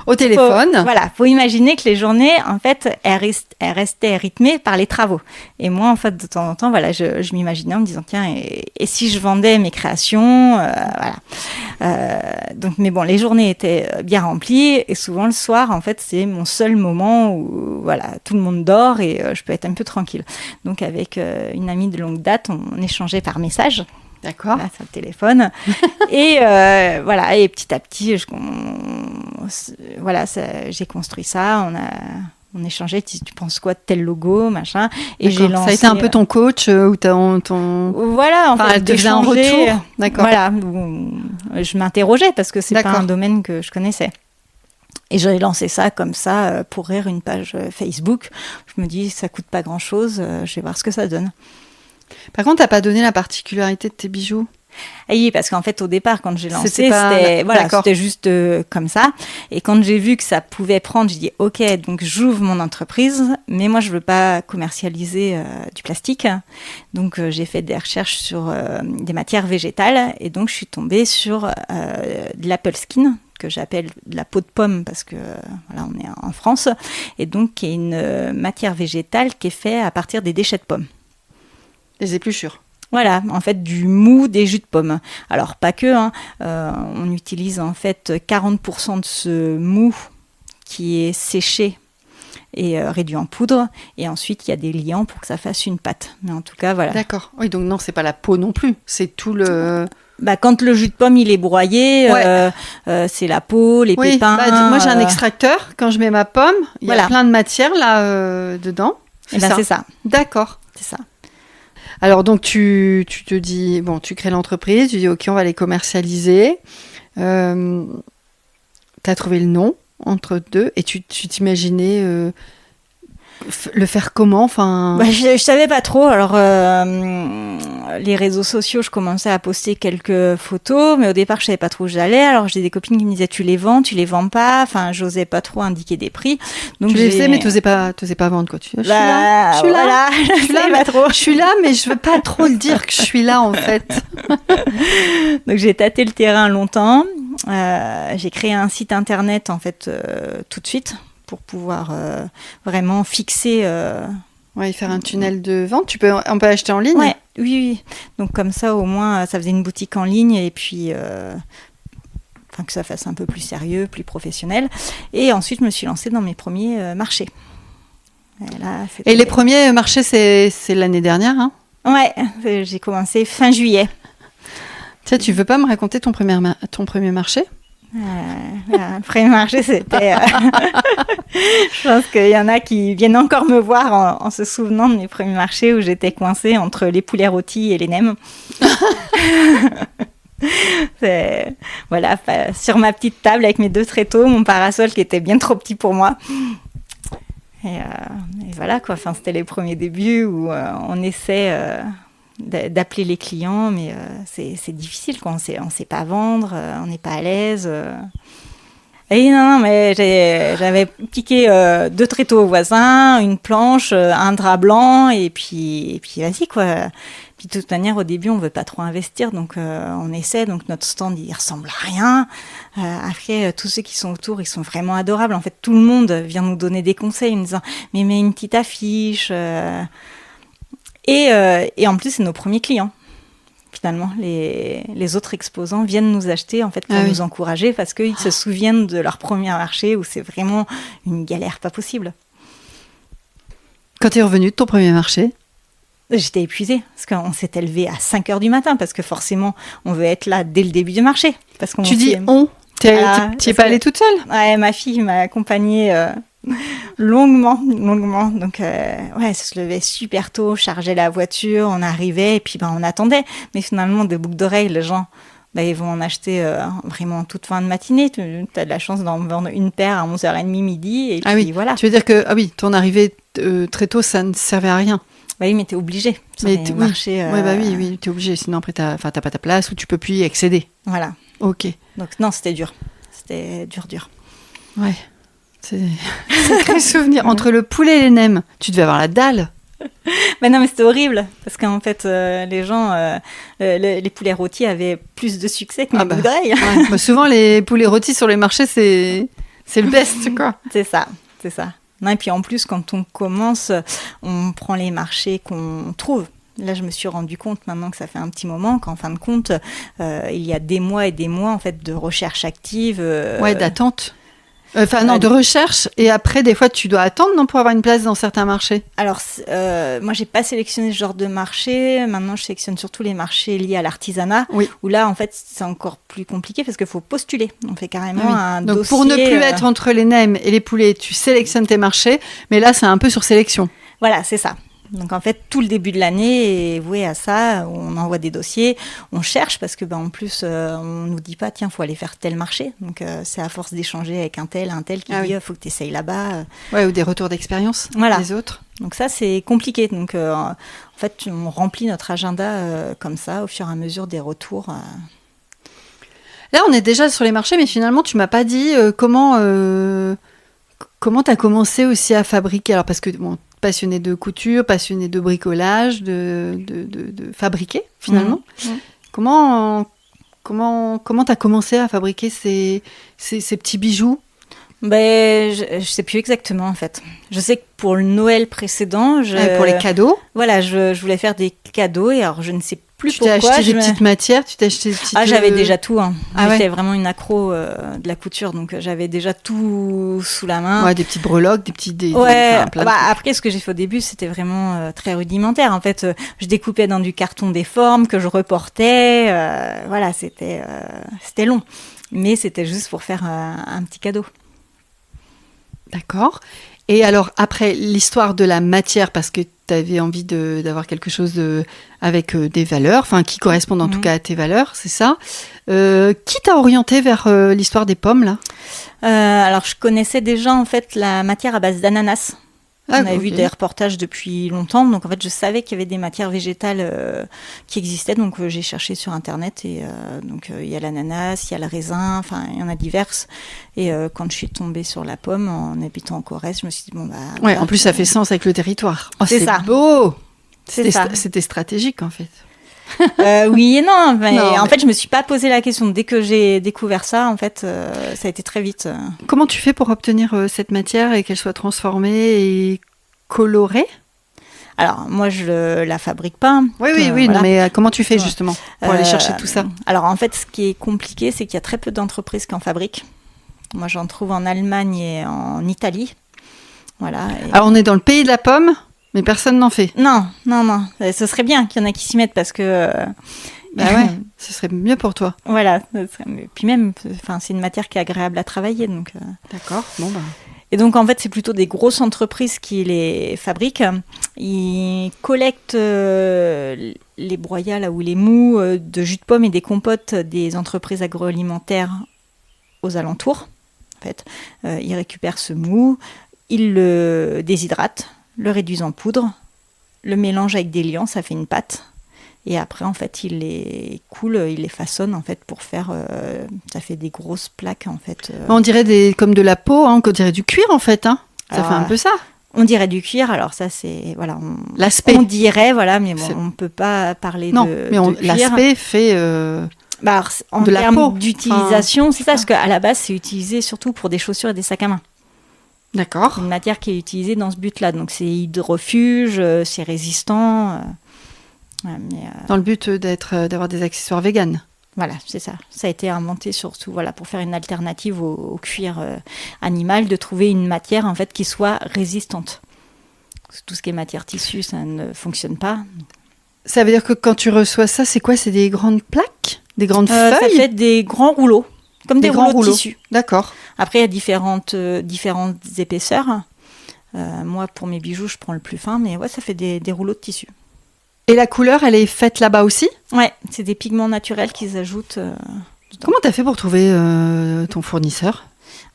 Au téléphone. Faut imaginer que les journées, en fait, elles restaient rythmées par les travaux. Et moi, en fait, de temps en temps, voilà, je m'imaginais en me disant, tiens, et si je vendais mes créations, voilà. Donc, mais bon, les journées étaient bien remplies. Et souvent, le soir, en fait, c'est mon seul moment où, voilà, tout le monde dort et je peux être un peu tranquille. Donc, avec une amie de longue date, on échangeait par message. D'accord. Là, sur le téléphone. Et voilà, et petit à petit, j'ai construit ça. On échangeait, tu penses quoi de tel logo, machin. Et j'ai lancé... Ça a été un peu ton coach ou ton... Voilà, en fait, elle te faisait un retour. D'accord. Voilà, je m'interrogeais parce que c'est pas un domaine que je connaissais. Et j'ai lancé ça comme ça pour rire, une page Facebook. Je me dis, ça coûte pas grand-chose, je vais voir ce que ça donne. Par contre, t'as pas donné la particularité de tes bijoux? Ah oui, parce qu'en fait, au départ, quand j'ai lancé, c'était juste comme ça. Et quand j'ai vu que ça pouvait prendre, j'ai dit, OK, donc j'ouvre mon entreprise, mais moi, je veux pas commercialiser du plastique. Donc, j'ai fait des recherches sur des matières végétales. Et donc, je suis tombée sur de l'apple skin, que j'appelle de la peau de pomme, parce que voilà, on est en France. Et donc, qui est une matière végétale qui est faite à partir des déchets de pommes. Les épluchures. Voilà, en fait, du mou des jus de pommes. Alors, pas que, hein, on utilise en fait 40% de ce mou qui est séché et réduit en poudre. Et ensuite, il y a des liants pour que ça fasse une pâte. Mais en tout cas, voilà. D'accord. Oui, donc non, c'est pas la peau non plus. C'est tout le... Bah, quand le jus de pomme, il est broyé, c'est la peau, les pépins. Bah, moi, j'ai un extracteur. Quand je mets ma pomme, il y a plein de matière là dedans. C'est ça. D'accord. C'est ça. Alors, donc, tu te dis, bon, tu crées l'entreprise, tu dis, OK, on va les commercialiser. Tu as trouvé le nom entre deux et tu t'imaginais le faire comment? Enfin... je savais pas trop. Alors, les réseaux sociaux, je commençais à poster quelques photos, mais au départ, je savais pas trop où j'allais. Alors, j'ai des copines qui me disaient, tu les vends pas. Enfin, j'osais pas trop indiquer des prix. Donc, tu les faisais, mais t'osais pas vendre, quoi. Je suis là, je suis là, mais je veux pas trop le dire que je suis là, en fait. Donc, j'ai tâté le terrain longtemps. J'ai créé un site internet, en fait, tout de suite, pour pouvoir vraiment fixer... faire un tunnel de vente. On peut acheter en ligne? Oui. Donc comme ça, au moins, ça faisait une boutique en ligne et puis... que ça fasse un peu plus sérieux, plus professionnel. Et ensuite, je me suis lancée dans mes premiers marchés. Et les premiers marchés, c'est l'année dernière, hein? Ouais, j'ai commencé fin juillet. Tiens, tu veux pas me raconter ton premier marché? Le premier marché, c'était... je pense qu'il y en a qui viennent encore me voir en se souvenant de mes premiers marchés où j'étais coincée entre les poulets rôtis et les nems. Voilà, sur ma petite table avec mes 2 tréteaux, mon parasol qui était bien trop petit pour moi. Et voilà, quoi. Enfin, c'était les premiers débuts où on essaie... d'appeler les clients, mais c'est difficile, quoi. On sait pas vendre, on n'est pas à l'aise. Et non, mais j'avais piqué 2 tréteaux au voisin, une planche, un drap blanc, et puis vas-y, quoi. Puis de toute manière, au début, on veut pas trop investir, donc on essaie. Donc notre stand, il ressemble à rien. Après, tous ceux qui sont autour, ils sont vraiment adorables. En fait, tout le monde vient nous donner des conseils en nous disant « mais mets une petite affiche ». Et en plus, c'est nos premiers clients. Finalement, les autres exposants viennent nous acheter en fait pour nous encourager parce qu'ils se souviennent de leur premier marché où c'est vraiment une galère pas possible. Quand tu es revenu de ton premier marché? J'étais épuisée parce qu'on s'était levé à 5h du matin parce que forcément, on veut être là dès le début du marché. Parce qu'on tu dis on? Tu n'y es pas allée toute seule? Ouais, ma fille m'a accompagnée longuement. Donc, elle se levait super tôt, chargeait la voiture, on arrivait et puis on attendait. Mais finalement, des boucles d'oreilles, les gens, ils vont en acheter vraiment toute fin de matinée. Tu as de la chance d'en vendre une paire à 11h30 midi. Et puis voilà. Tu veux dire que ton arrivée très tôt, ça ne servait à rien? Bah oui, mais t'es obligé. Marché, oui, t'es obligé. Sinon, après, t'as pas ta place ou tu peux plus y accéder. Voilà. Ok. Donc, non, c'était dur. C'était dur. Ouais. C'est très souvenir. Entre le poulet et les nems, tu devais avoir la dalle. Mais non, mais c'était horrible. Parce qu'en fait, les gens, les poulets rôtis avaient plus de succès que les boucles d'oreilles. Ouais. Souvent, les poulets rôtis sur les marchés, c'est le best, quoi. C'est ça. Non, et puis en plus, quand on commence, on prend les marchés qu'on trouve. Là, je me suis rendu compte maintenant que ça fait un petit moment qu'en fin de compte, il y a des mois et des mois en fait de recherche active. D'attente. De recherche. Et après, des fois, tu dois attendre, non, pour avoir une place dans certains marchés? Alors, moi, j'ai pas sélectionné ce genre de marché. Maintenant, je sélectionne surtout les marchés liés à l'artisanat. Oui. Où là, en fait, c'est encore plus compliqué parce qu'il faut postuler. On fait carrément un dossier. Donc, pour ne plus être entre les nems et les poulets, tu sélectionnes tes marchés. Mais là, c'est un peu sur sélection. Voilà, c'est ça. Donc en fait, tout le début de l'année est voué à ça. On envoie des dossiers, on cherche parce que en plus, on nous dit pas tiens, faut aller faire tel marché. Donc c'est à force d'échanger avec un tel qui dit faut que tu essayes là-bas. Ouais, ou des retours d'expérience des autres. Donc ça, c'est compliqué. Donc en fait, on remplit notre agenda comme ça au fur et à mesure des retours. Là, on est déjà sur les marchés, mais finalement, tu m'as pas dit comment tu as commencé aussi à fabriquer. Alors parce que passionné de couture, passionné de bricolage, de fabriquer finalement. Comment tu as commencé à fabriquer ces petits bijoux? Je sais plus exactement en fait. Je sais que pour le Noël précédent, pour les cadeaux. Voilà, je voulais faire des cadeaux et alors je ne sais plus pourquoi. Tu t'es acheté des petites matières, tu t'es acheté des petites... j'avais déjà tout. J'étais vraiment une accro de la couture, donc j'avais déjà tout sous la main. Ouais, des petites breloques, des petits... Après, ce que j'ai fait au début, c'était vraiment très rudimentaire. En fait, je découpais dans du carton des formes que je reportais. Voilà, c'était long. Mais c'était juste pour faire un petit cadeau. D'accord. Et alors, après, l'histoire de la matière, parce que tu avais envie d'avoir quelque chose avec des valeurs, qui correspondent en tout cas à tes valeurs, c'est ça. Qui t'a orienté vers l'histoire des pommes, là? Alors, je connaissais déjà, en fait, la matière à base d'ananas. On avait vu des reportages depuis longtemps, donc en fait je savais qu'il y avait des matières végétales qui existaient, donc j'ai cherché sur internet et donc il y a l'ananas, il y a le raisin, il y en a diverses. Et quand je suis tombée sur la pomme en habitant en Corrèze, je me suis dit en plus ça fait sens avec le territoire. C'est ça. Beau. C'était stratégique en fait. Oui et non, en fait je me suis pas posé la question. Dès que j'ai découvert ça, en fait ça a été très vite. Comment tu fais pour obtenir cette matière et qu'elle soit transformée et colorée? Alors moi je la fabrique pas. Oui, voilà. Mais comment tu fais justement pour aller chercher tout ça? Alors en fait ce qui est compliqué, c'est qu'il y a très peu d'entreprises qui en fabriquent. Moi j'en trouve en Allemagne et en Italie. Voilà. Alors on est dans le pays de la pomme. Mais personne n'en fait. Non. Ce serait bien qu'il y en a qui s'y mettent parce que... ce serait mieux pour toi. Voilà. Puis même, c'est une matière qui est agréable à travailler. Donc, D'accord. Et donc, en fait, c'est plutôt des grosses entreprises qui les fabriquent. Ils collectent les broyats ou les mous de jus de pomme et des compotes des entreprises agroalimentaires aux alentours. En fait, ils récupèrent ce mou, ils le déshydratent, le réduisent en poudre, le mélange avec des liants, ça fait une pâte. Et après, en fait, il les coule, il les façonne, en fait, pour faire... ça fait des grosses plaques, en fait. On dirait comme de la peau, hein, on dirait du cuir, en fait. Hein. Ça fait un peu ça. On dirait du cuir, alors ça, c'est... Voilà, l'aspect. On dirait, voilà, mais bon, on ne peut pas parler de cuir. L'aspect fait... en de la termes peau. d'utilisation, c'est ça, parce qu'à la base, c'est utilisé surtout pour des chaussures et des sacs à main. D'accord. C'est une matière qui est utilisée dans ce but-là. Donc, c'est hydrofuge, c'est résistant... Dans le but d'avoir des accessoires véganes. Voilà, c'est ça. Ça a été inventé surtout pour faire une alternative au cuir animal, de trouver une matière en fait qui soit résistante. Tout ce qui est matière tissu, ça ne fonctionne pas. Ça veut dire que quand tu reçois ça, c'est quoi? C'est des grandes plaques? Des grandes feuilles? Ça fait des grands rouleaux, comme des rouleaux de tissu. D'accord. Après, il y a différentes épaisseurs. Moi, pour mes bijoux, je prends le plus fin, mais ouais, ça fait des rouleaux de tissu. Et la couleur, elle est faite là-bas aussi? Ouais, c'est des pigments naturels qu'ils ajoutent. Comment t'as fait pour trouver ton fournisseur?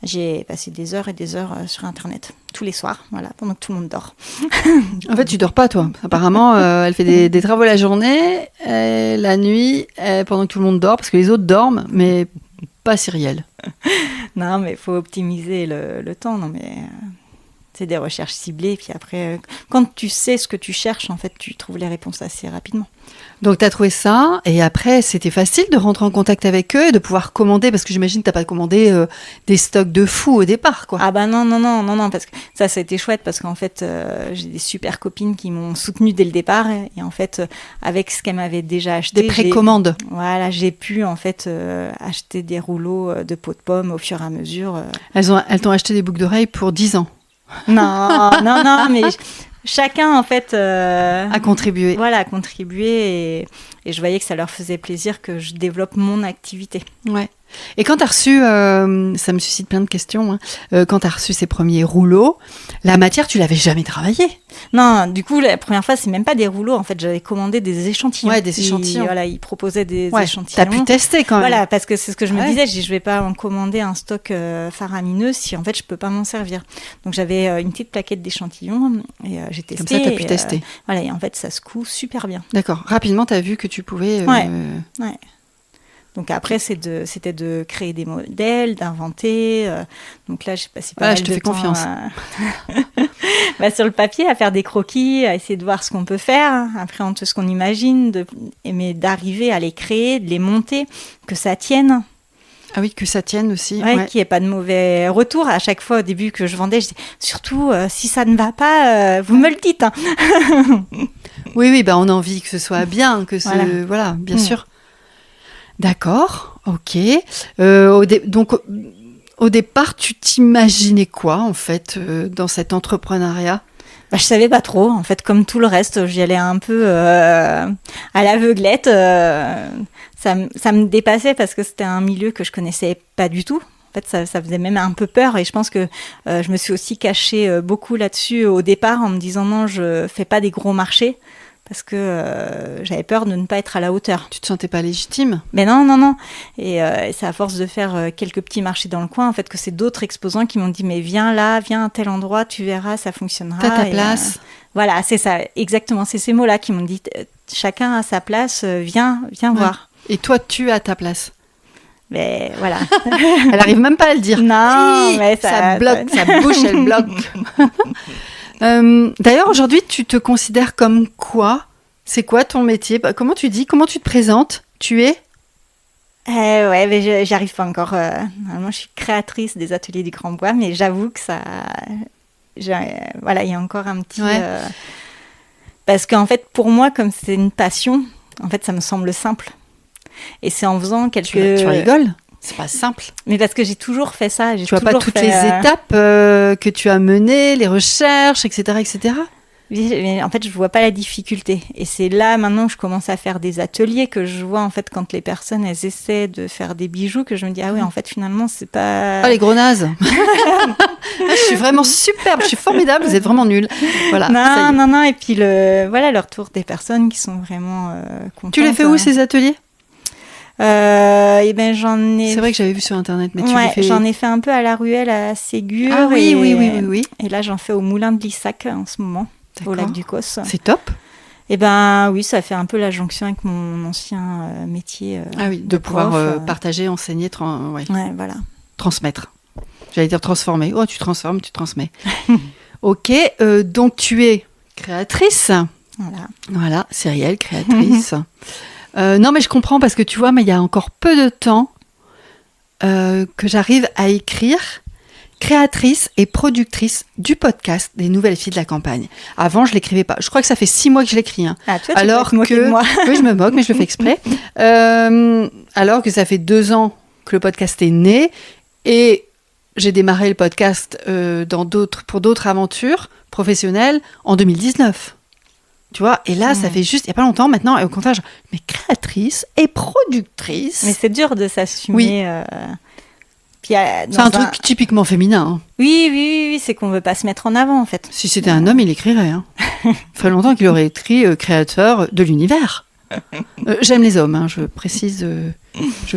J'ai passé des heures et des heures sur Internet, tous les soirs, voilà, pendant que tout le monde dort. En fait, tu dors pas, toi. Apparemment, elle fait des travaux la journée, la nuit, pendant que tout le monde dort, parce que les autres dorment, mais pas Cyrielle. Non, mais il faut optimiser le temps. Non, mais c'est des recherches ciblées. Puis après, quand tu sais ce que tu cherches, en fait, tu trouves les réponses assez rapidement. Donc, tu as trouvé ça. Et après, c'était facile de rentrer en contact avec eux et de pouvoir commander. Parce que j'imagine que tu n'as pas commandé des stocks de fou au départ, quoi. Ah bah non. Parce que ça a été chouette. Parce qu'en fait, j'ai des super copines qui m'ont soutenue dès le départ. Et en fait, avec ce qu'elles m'avaient déjà acheté... Des précommandes. J'ai pu, en fait, acheter des rouleaux de peau de pomme au fur et à mesure. Elles t'ont acheté des boucles d'oreilles pour 10 ans. Non, mais chacun, en fait... a contribué. Voilà, a contribué et je voyais que ça leur faisait plaisir que je développe mon activité. Ouais. Et quand tu as reçu, ça me suscite plein de questions, hein, quand tu as reçu ces premiers rouleaux, la matière, tu l'avais jamais travaillée? Non, du coup, la première fois, c'est même pas des rouleaux. En fait, j'avais commandé des échantillons. Ouais, des échantillons. Ils proposaient des échantillons. Tu as pu tester quand même. Voilà, parce que c'est ce que je me disais. Je vais pas en commander un stock faramineux si, en fait, je peux pas m'en servir. Donc, j'avais une petite plaquette d'échantillons et j'ai testé. Comme ça, tu as pu tester. Voilà, et en fait, ça se coud super bien. D'accord. Rapidement, tu as vu que tu pouvais... Ouais. Donc après, c'était de créer des modèles, d'inventer. Donc là, j'ai passé pas mal de temps. Je te fais confiance. Sur le papier, à faire des croquis, à essayer de voir ce qu'on peut faire. Après, ce qu'on imagine, mais d'arriver à les créer, de les monter, que ça tienne. Ah oui, que ça tienne aussi. Ouais. Qu'il n'y ait pas de mauvais retour. À chaque fois, au début que je vendais, je disais, surtout, si ça ne va pas, vous me le dites. Hein. Oui, on a envie que ce soit bien, voilà bien sûr. D'accord, ok. Donc, au départ, tu t'imaginais quoi, en fait, dans cet entrepreneuriat? Je savais pas trop. En fait, comme tout le reste, j'y allais un peu à l'aveuglette. Ça me dépassait parce que c'était un milieu que je connaissais pas du tout. En fait, ça faisait même un peu peur. Et je pense que je me suis aussi cachée beaucoup là-dessus au départ en me disant non, je fais pas des gros marchés. Parce que j'avais peur de ne pas être à la hauteur. Tu te sentais pas légitime? Mais non. Et c'est à force de faire quelques petits marchés dans le coin, en fait, que c'est d'autres exposants qui m'ont dit « Mais viens là, viens à tel endroit, tu verras, ça fonctionnera. » T'as ta place. Voilà, c'est ça, exactement. C'est ces mots-là qui m'ont dit « Chacun a sa place, viens voir. » Et toi, tu as ta place. Mais voilà. Elle arrive même pas à le dire. Non, mais ça bloque, sa bouche, elle bloque. D'ailleurs, aujourd'hui, tu te considères comme quoi? C'est quoi ton métier? Comment tu dis? Comment tu te présentes? Tu es? Ouais, mais j'arrive pas encore. Normalement, je suis créatrice des ateliers du Grand Bois, mais j'avoue que ça... voilà, il y a encore un petit... Parce qu'en fait, pour moi, comme c'est une passion, en fait, ça me semble simple. Et c'est en faisant quelques... Tu rigoles? C'est pas simple. Mais parce que j'ai toujours fait ça. Tu vois pas toutes les étapes que tu as menées, les recherches, etc., etc. Mais en fait, je vois pas la difficulté. Et c'est là, maintenant, que je commence à faire des ateliers, que je vois, en fait, quand les personnes, elles essaient de faire des bijoux, que je me dis, ah oui, en fait, finalement, c'est pas... Oh, les gros nazes. Je suis vraiment superbe, je suis formidable, vous êtes vraiment nuls. Voilà, non. Et puis, le retour des personnes qui sont vraiment contentes. Tu les fais où, ces ateliers? J'en ai... C'est vrai que j'avais vu sur Internet, mais j'en ai fait un peu à la Ruelle, à Ségur. Ah oui. Et là, j'en fais au Moulin de Lissac en ce moment, au lac du Causse. C'est top. Eh ben oui, ça fait un peu la jonction avec mon ancien métier. Ah oui, de pouvoir prof, partager, enseigner, Ouais, voilà. transmettre. J'allais dire transformer. Oh, tu transformes, tu transmets. Ok, donc tu es créatrice. Voilà, Cyrielle, créatrice. Non, mais je comprends parce que tu vois, mais il y a encore peu de temps que j'arrive à écrire créatrice et productrice du podcast des Nouvelles Filles de la Campagne. Avant, je l'écrivais pas. Je crois que ça fait 6 mois que je l'écris. Hein. Ah, toi, tu alors peux te moquer de moi. Oui, je me moque, mais je le fais exprès. Alors que ça fait 2 ans que le podcast est né et j'ai démarré le podcast pour d'autres aventures professionnelles en 2019. Tu vois, et là, ça fait juste, il n'y a pas longtemps maintenant, et au contraire, mais créatrice et productrice. Mais c'est dur de s'assumer. C'est un truc typiquement féminin. Hein. Oui, c'est qu'on ne veut pas se mettre en avant, en fait. Si c'était un homme, il écrirait. Hein. Ça fait longtemps qu'il aurait écrit créateur de l'univers. J'aime les hommes, hein, je précise. Je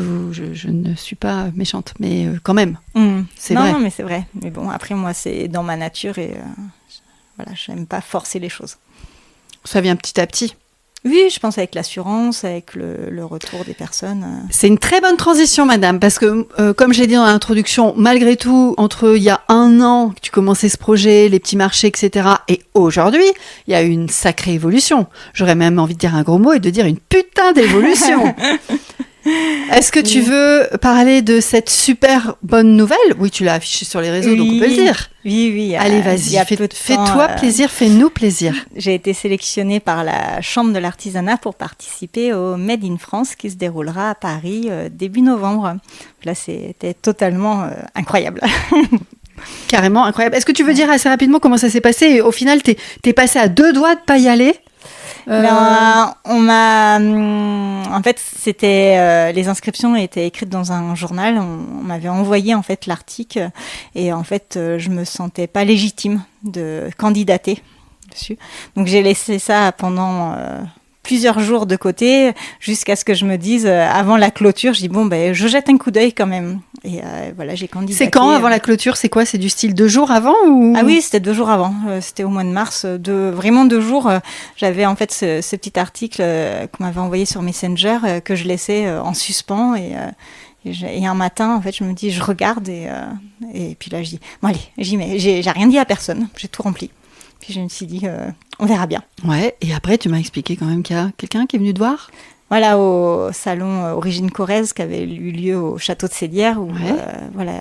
ne suis pas méchante, mais quand même, c'est vrai. Non, mais c'est vrai. Mais bon, après, moi, c'est dans ma nature et voilà, je n'aime pas forcer les choses. Ça vient petit à petit. Oui, je pense avec l'assurance, avec le retour des personnes. C'est une très bonne transition, madame, parce que, comme j'ai dit dans l'introduction, malgré tout, entre il y a 1 an que tu commençais ce projet, les petits marchés, etc., et aujourd'hui, il y a eu une sacrée évolution. J'aurais même envie de dire un gros mot et de dire une putain d'évolution. Est-ce que tu veux parler de cette super bonne nouvelle ? Oui, tu l'as affichée sur les réseaux, donc on peut le dire. Oui. Allez, vas-y, fais-toi plaisir, fais-nous plaisir. J'ai été sélectionnée par la Chambre de l'Artisanat pour participer au Made in France qui se déroulera à Paris début novembre. Là, c'était totalement incroyable. Carrément incroyable. Est-ce que tu veux dire assez rapidement comment ça s'est passé ? Et au final, t'es passé à 2 doigts de pas y aller ? On m'a... En fait, c'était... les inscriptions étaient écrites dans un journal. On m'avait envoyé, en fait, l'article. Et en fait, je me sentais pas légitime de candidater dessus. Donc, j'ai laissé ça pendant... plusieurs jours de côté, jusqu'à ce que je me dise, avant la clôture, je dis je jette un coup d'œil quand même. Et voilà, j'ai candidaté. C'est quand avant la clôture ? C'est quoi ? C'est du style 2 jours avant ou... Ah oui, c'était 2 jours avant. C'était au mois de mars. Vraiment 2 jours. J'avais en fait ce petit article qu'on m'avait envoyé sur Messenger que je laissais en suspens. Et un matin, en fait, je me dis, je regarde et puis là, je dis, bon allez, j'y mets. J'ai rien dit à personne. J'ai tout rempli. Puis je me suis dit, on verra bien. Ouais, et après, tu m'as expliqué quand même qu'il y a quelqu'un qui est venu te voir ? Voilà, au salon Origine Corrèze qui avait eu lieu au château de Sédières, où voilà,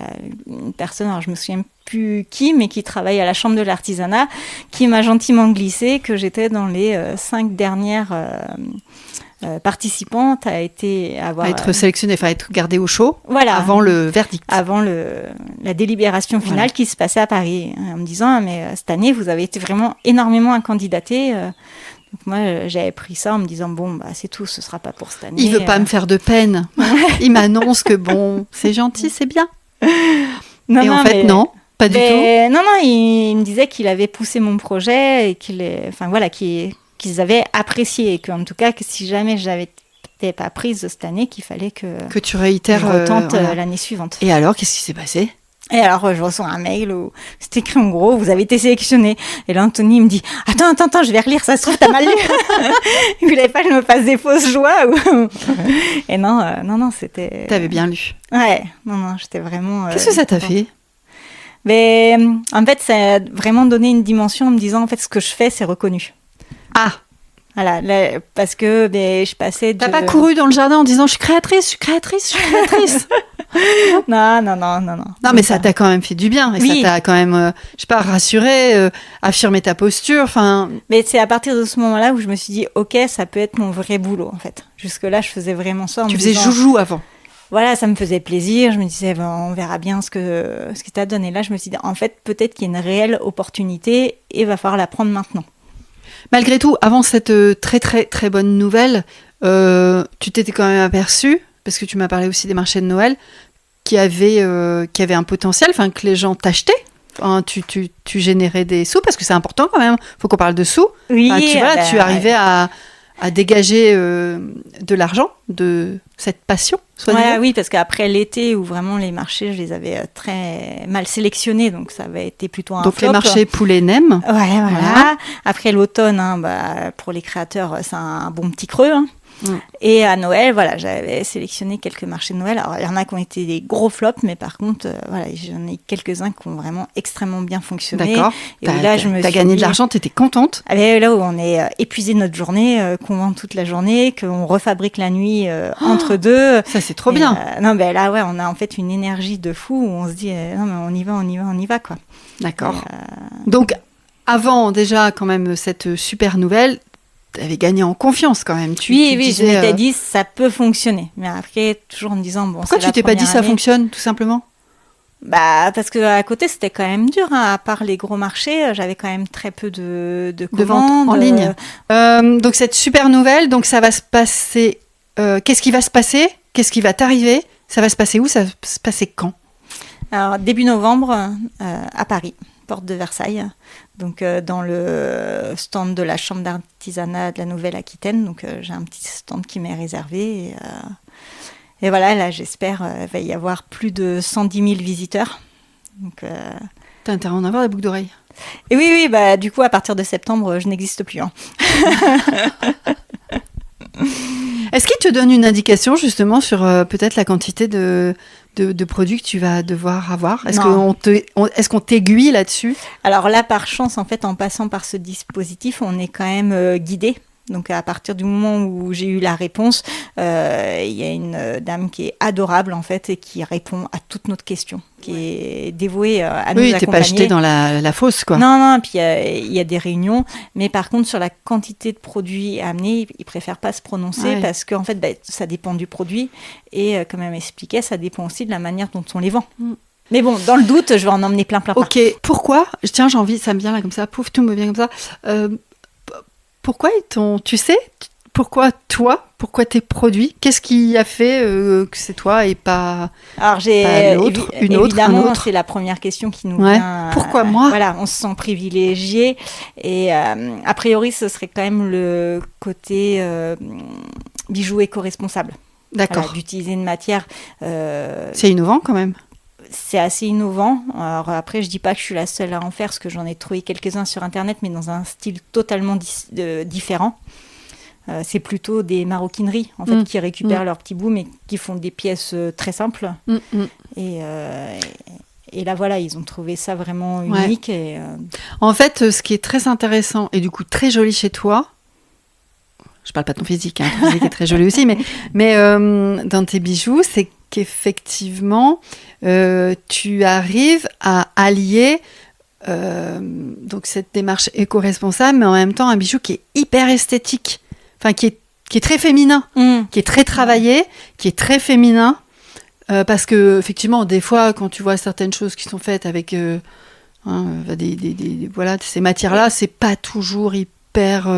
une personne, alors je me souviens plus qui, mais qui travaille à la Chambre de l'Artisanat, qui m'a gentiment glissé que j'étais dans les 5 dernières participantes à être sélectionnée, enfin être gardée au chaud avant le verdict. Avant la délibération finale qui se passait à Paris, en me disant mais cette année vous avez été vraiment énormément à candidater. Donc moi j'avais pris ça en me disant c'est tout, ce sera pas pour cette année. Il veut pas me faire de peine. Il m'annonce que c'est gentil, c'est bien. Non, en fait non. Pas du tout. Non, il me disait qu'il avait poussé mon projet et qu'ils avaient apprécié et qu'en tout cas, que si jamais j'avais pas prise cette année, qu'il fallait que tu réitères, je retente l'année suivante. Et alors, qu'est-ce qui s'est passé ? Et alors, je reçois un mail où c'est écrit en gros, vous avez été sélectionné. Et là, Anthony me dit, attends, je vais relire, ça se trouve, t'as mal lu. Il voulait pas que je me fasse des fausses joies. Et non, c'était... T'avais bien lu. Ouais, non, j'étais vraiment... Qu'est-ce que ça t'a fait ? Mais en fait, ça a vraiment donné une dimension en me disant, en fait, ce que je fais, c'est reconnu. Ah, voilà, parce que je passais de... T'as pas couru dans le jardin en disant je suis créatrice. Non. Non, mais ça t'a quand même fait du bien. Et ça t'a quand même, rassuré, affirmé ta posture. Mais c'est à partir de ce moment-là où je me suis dit, ok, ça peut être mon vrai boulot, en fait. Jusque-là, je faisais vraiment ça. Tu faisais joujou avant. Voilà, ça me faisait plaisir. Je me disais, on verra bien ce que t'as donné. Là, je me suis dit, en fait, peut-être qu'il y a une réelle opportunité et il va falloir la prendre maintenant. Malgré tout, avant cette très très très bonne nouvelle, tu t'étais quand même aperçu, parce que tu m'as parlé aussi des marchés de Noël, qui avaient un potentiel, que les gens t'achetaient. Tu générais des sous, parce que c'est important quand même. Il faut qu'on parle de sous. Oui, tu arrivais à à dégager de l'argent de cette passion, Ouais, oui, parce qu'après l'été où vraiment les marchés, je les avais très mal sélectionnés, donc ça avait été plutôt un Donc flop. les marchés poulet nem. Ouais, voilà. Après l'automne, pour les créateurs, c'est un bon petit creux. Et à Noël, voilà, j'avais sélectionné quelques marchés de Noël. Alors, il y en a qui ont été des gros flops, mais par contre, voilà, j'en ai quelques-uns qui ont vraiment extrêmement bien fonctionné. D'accord. Et là, t'as gagné de l'argent, t'étais contente. Là où on est épuisé notre journée, qu'on vend toute la journée, qu'on refabrique la nuit entre deux. Ça, c'est trop bien. Non, là, ouais, on a en fait une énergie de fou où on se dit, non, mais on y va, quoi. D'accord. Donc, avant déjà, quand même, cette super nouvelle, tu avais gagné en confiance quand même. Oui, je m'étais dit ça peut fonctionner. Mais après, toujours en me disant bon. Pourquoi tu t'es pas dit ça fonctionne tout simplement? Parce que à côté c'était quand même dur. À part les gros marchés, j'avais quand même très peu de commandes. Ventes en ligne. Donc cette super nouvelle, donc ça va se passer. Qu'est-ce qui va se passer? Qu'est-ce qui va t'arriver? Ça va se passer où? Ça va se passer quand? Alors début novembre à Paris. Porte de Versailles, donc dans le stand de la Chambre d'artisanat de la Nouvelle-Aquitaine. Donc j'ai un petit stand qui m'est réservé. Et voilà, là j'espère il va y avoir plus de 110 000 visiteurs. Donc, t'as intérêt à en avoir des boucles d'oreilles. Et oui, du coup à partir de septembre, je n'existe plus. Est-ce qu'il te donne une indication justement sur peut-être la quantité de produits que tu vas devoir avoir? Est-ce qu'on t'aiguille là-dessus? Alors là, par chance, en fait, en passant par ce dispositif, on est quand même guidé. Donc à partir du moment où j'ai eu la réponse, il y a une dame qui est adorable en fait et qui répond à toutes nos questions, qui est dévouée à nous accompagner. Oui, t'es pas jeté dans la fosse quoi. Non, puis il y a des réunions, mais par contre sur la quantité de produits à amener, ils préfèrent pas se prononcer parce qu'en fait ça dépend du produit et comme elle m'expliquait, ça dépend aussi de la manière dont on les vend. Mais bon, dans le doute, je vais en emmener plein. Ok, pourquoi? Tiens, j'ai envie, ça me vient là comme ça, pouf, tout me vient comme ça. Pourquoi tu sais, pourquoi tes produits? Qu'est-ce qui a fait que c'est toi et pas, Alors une autre? C'est la première question qui nous vient. Pourquoi moi? Voilà, on se sent privilégié et a priori ce serait quand même le côté bijoux éco-responsable. D'accord. Voilà, d'utiliser une matière. C'est innovant quand même. C'est assez innovant. Alors après, je dis pas que je suis la seule à en faire, parce que j'en ai trouvé quelques-uns sur Internet, mais dans un style totalement différent. C'est plutôt des maroquineries, en fait, qui récupèrent leurs petits bouts, mais qui font des pièces très simples. Et là, voilà, ils ont trouvé ça vraiment unique. Et, En fait, ce qui est très intéressant, et du coup très joli chez toi, je parle pas de ton physique, ton physique est très joli aussi, mais dans tes bijoux, c'est qu'effectivement, tu arrives à allier donc cette démarche éco-responsable, mais en même temps un bijou qui est hyper esthétique, enfin qui est très féminin, qui est très travaillé, qui est très féminin, parce que effectivement, des fois, quand tu vois certaines choses qui sont faites avec voilà, ces matières-là, c'est pas toujours hyper...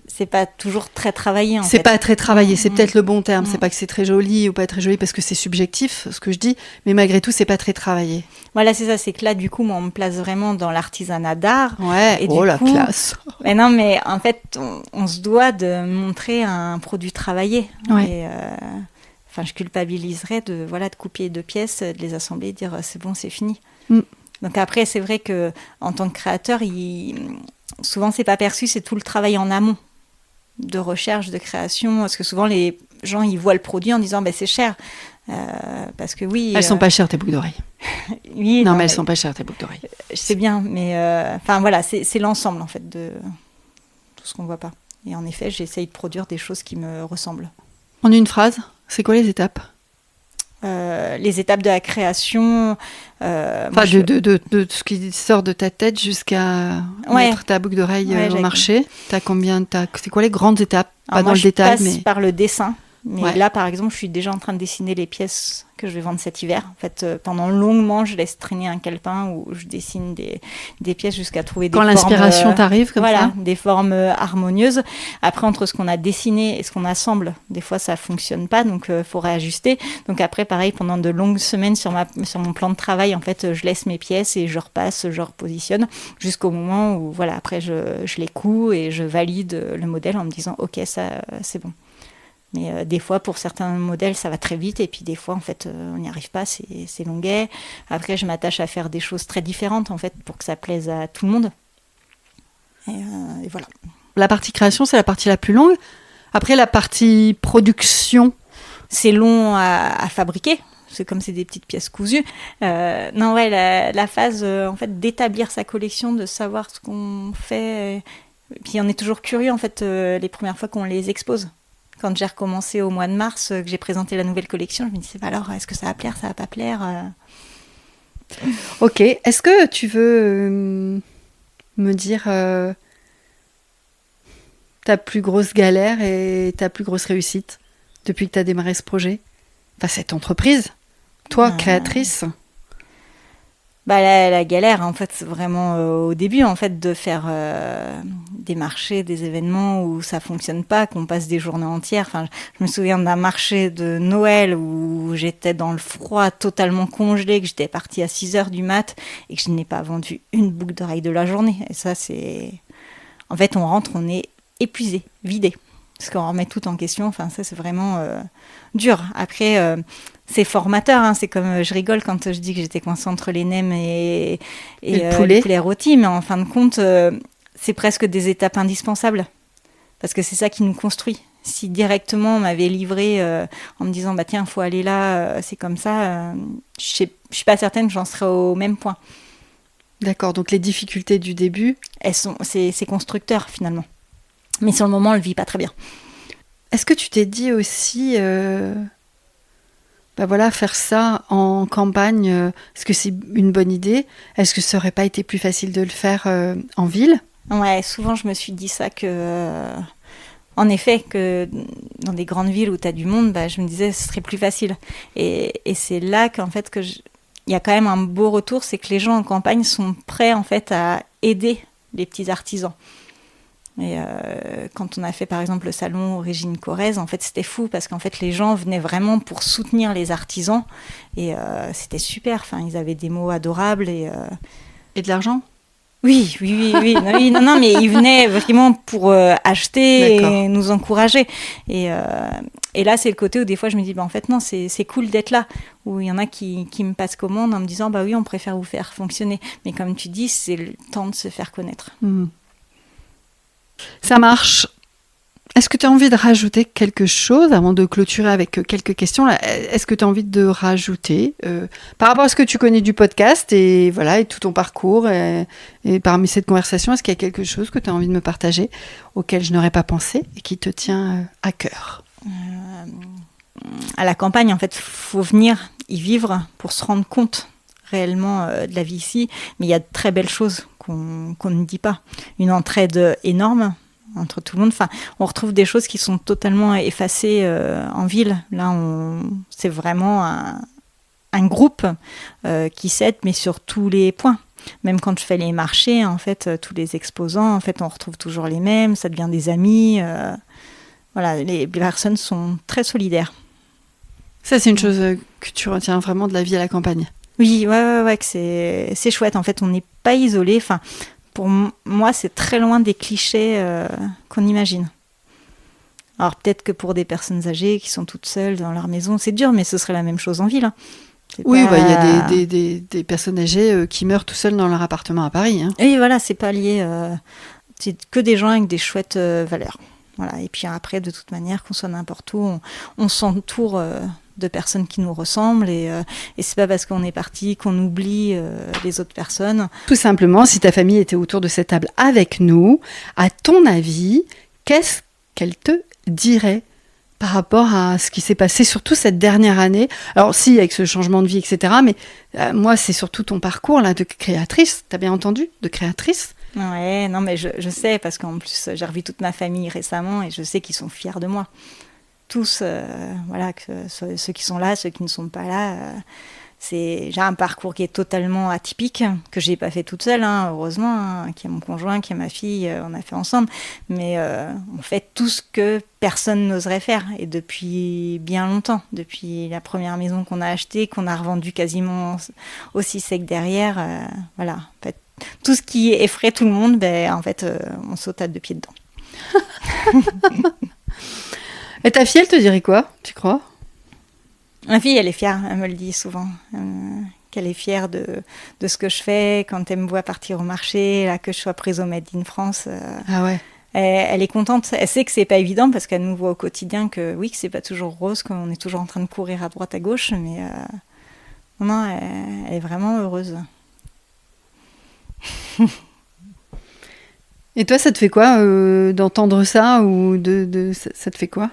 c'est pas toujours très travaillé en fait. C'est pas très travaillé, c'est peut-être le bon terme. C'est pas que c'est très joli ou pas très joli parce que c'est subjectif ce que je dis, mais malgré tout c'est pas très travaillé. Voilà, c'est ça, c'est que là du coup moi, on me place vraiment dans l'artisanat d'art. Ouais, et la classe. Mais non, mais en fait on se doit de montrer un produit travaillé. Ouais. Et, je culpabiliserais de couper 2 pièces, de les assembler et dire c'est bon, c'est fini. Donc après c'est vrai que en tant que créateur, souvent, c'est pas perçu, c'est tout le travail en amont de recherche, de création. Parce que souvent, les gens, ils voient le produit en disant c'est cher. Parce que oui. Elles sont pas chères, tes boucles d'oreilles. Oui, non, mais elles sont pas chères, tes boucles d'oreilles. Je sais bien, mais voilà, c'est l'ensemble, en fait, de tout ce qu'on voit pas. Et en effet, j'essaye de produire des choses qui me ressemblent. En une phrase, c'est quoi les étapes? Les étapes de la création. De ce qui sort de ta tête jusqu'à mettre ta boucle d'oreille au marché. C'est quoi les grandes étapes? Pas dans le détail, je passe par le dessin. Mais là, par exemple, je suis déjà en train de dessiner les pièces que je vais vendre cet hiver. En fait, pendant longuement, je laisse traîner un calepin où je dessine des pièces jusqu'à trouver des Quand formes... l'inspiration t'arrive comme ça. Des formes harmonieuses. Après, entre ce qu'on a dessiné et ce qu'on assemble, des fois, ça fonctionne pas, donc faut réajuster. Donc après, pareil, pendant de longues semaines sur mon plan de travail, en fait, je laisse mes pièces et je repasse, je repositionne, jusqu'au moment où, voilà, après, je les couds et je valide le modèle en me disant, ok, ça, c'est bon. Mais des fois, pour certains modèles, ça va très vite. Et puis des fois, en fait, on n'y arrive pas, c'est longuet. Après, je m'attache à faire des choses très différentes, en fait, pour que ça plaise à tout le monde. Et voilà. La partie création, c'est la partie la plus longue. Après, la partie production. C'est long à fabriquer. C'est comme c'est des petites pièces cousues. Non, ouais, la phase, en fait, d'établir sa collection, de savoir ce qu'on fait. Et puis, on est toujours curieux, en fait, les premières fois qu'on les expose. Quand j'ai recommencé au mois de mars, que j'ai présenté la nouvelle collection, je me disais, alors, est-ce que ça va plaire, ça va pas plaire Ok. Est-ce que tu veux me dire ta plus grosse galère et ta plus grosse réussite depuis que tu as démarré ce projet? Enfin, cette entreprise, toi, créatrice. La galère, en fait, c'est vraiment au début, en fait, de faire des marchés, des événements où ça fonctionne pas, qu'on passe des journées entières. Enfin, je me souviens d'un marché de Noël où j'étais dans le froid, totalement congelé, que j'étais partie à 6h du mat et que je n'ai pas vendu une boucle d'oreille de la journée. Et ça, c'est... En fait, on rentre, on est épuisé, vidé. Parce qu'on remet tout en question. Enfin, ça, c'est vraiment dur. Après... c'est formateur, hein. C'est comme je rigole quand je dis que j'étais coincée entre les nems et le poulet rôti, mais en fin de compte, c'est presque des étapes indispensables parce que c'est ça qui nous construit. Si directement on m'avait livré en me disant bah tiens, faut aller là, c'est comme ça, je suis pas certaine que j'en serais au même point. D'accord, donc les difficultés du début, c'est constructeur finalement, mais sur le moment on le vit pas très bien. Est-ce que tu t'es dit aussi faire ça en campagne, est-ce que c'est une bonne idée? Est-ce que ça aurait pas été plus facile de le faire en ville? Ouais, souvent je me suis dit ça en effet, que dans des grandes villes où tu as du monde, je me disais ce serait plus facile. Et c'est là qu'en fait il y a quand même un beau retour, c'est que les gens en campagne sont prêts en fait à aider les petits artisans. Et quand on a fait par exemple le salon Régine Corrèze, en fait c'était fou parce qu'en fait les gens venaient vraiment pour soutenir les artisans et c'était super. Enfin, ils avaient des mots adorables et de l'argent. Oui. Non, mais ils venaient vraiment pour acheter et nous encourager. Et là, c'est le côté où des fois je me dis en fait non, c'est cool d'être là. Où il y en a qui me passent commande en me disant oui, on préfère vous faire fonctionner. Mais comme tu dis, c'est le temps de se faire connaître. Ça marche. Est-ce que tu as envie de rajouter quelque chose avant de clôturer avec quelques questions là? Est-ce que tu as envie de rajouter par rapport à ce que tu connais du podcast et tout ton parcours et parmi cette conversation, est-ce qu'il y a quelque chose que tu as envie de me partager auquel je n'aurais pas pensé et qui te tient à cœur? À la campagne, en fait, faut venir y vivre pour se rendre compte réellement de la vie ici, mais il y a de très belles choses qu'on ne dit pas. Une entraide énorme entre tout le monde. Enfin, on retrouve des choses qui sont totalement effacées en ville. Là, c'est vraiment un groupe qui s'aide, mais sur tous les points. Même quand je fais les marchés, en fait, tous les exposants, en fait, on retrouve toujours les mêmes. Ça devient des amis. Les personnes sont très solidaires. Ça, c'est une chose que tu retiens vraiment de la vie à la campagne. Oui, que c'est chouette. En fait, on n'est pas isolé. Enfin, pour moi, c'est très loin des clichés qu'on imagine. Alors, peut-être que pour des personnes âgées qui sont toutes seules dans leur maison, c'est dur, mais ce serait la même chose en ville. Hein. Oui, il y a des personnes âgées qui meurent tout seules dans leur appartement à Paris. Hein. Et voilà, c'est pas lié. C'est que des gens avec des chouettes valeurs. Voilà. Et puis après, de toute manière, qu'on soit n'importe où, on s'entoure de personnes qui nous ressemblent et c'est pas parce qu'on est parti qu'on oublie les autres personnes. Tout simplement, si ta famille était autour de cette table avec nous, à ton avis, qu'est-ce qu'elle te dirait par rapport à ce qui s'est passé, surtout cette dernière année? Alors si, avec ce changement de vie, etc., mais moi, c'est surtout ton parcours là, de créatrice, t'as bien entendu, de créatrice? Ouais, non mais je sais, parce qu'en plus, j'ai revu toute ma famille récemment et je sais qu'ils sont fiers de moi. tous, voilà, que ceux qui sont là, ceux qui ne sont pas là. J'ai un parcours qui est totalement atypique, que j'ai pas fait toute seule, hein, heureusement, hein, qui est mon conjoint, qui est ma fille, on a fait ensemble. Mais on fait tout ce que personne n'oserait faire, et depuis bien longtemps, depuis la première maison qu'on a achetée, qu'on a revendue quasiment aussi sec derrière. Voilà, en fait, tout ce qui effraie tout le monde, en fait, on saute à 2 pieds dedans. Et ta fille, elle te dirait quoi, tu crois ? Ma fille, elle est fière, elle me le dit souvent, qu'elle est fière de ce que je fais, quand elle me voit partir au marché, là, que je sois prise au Made in France. Ah ouais. Elle est contente, elle sait que c'est pas évident parce qu'elle nous voit au quotidien que oui, que c'est pas toujours rose, qu'on est toujours en train de courir à droite à gauche, mais non, elle est vraiment heureuse. Et toi, ça te fait quoi d'entendre ça, ou ça te fait quoi ?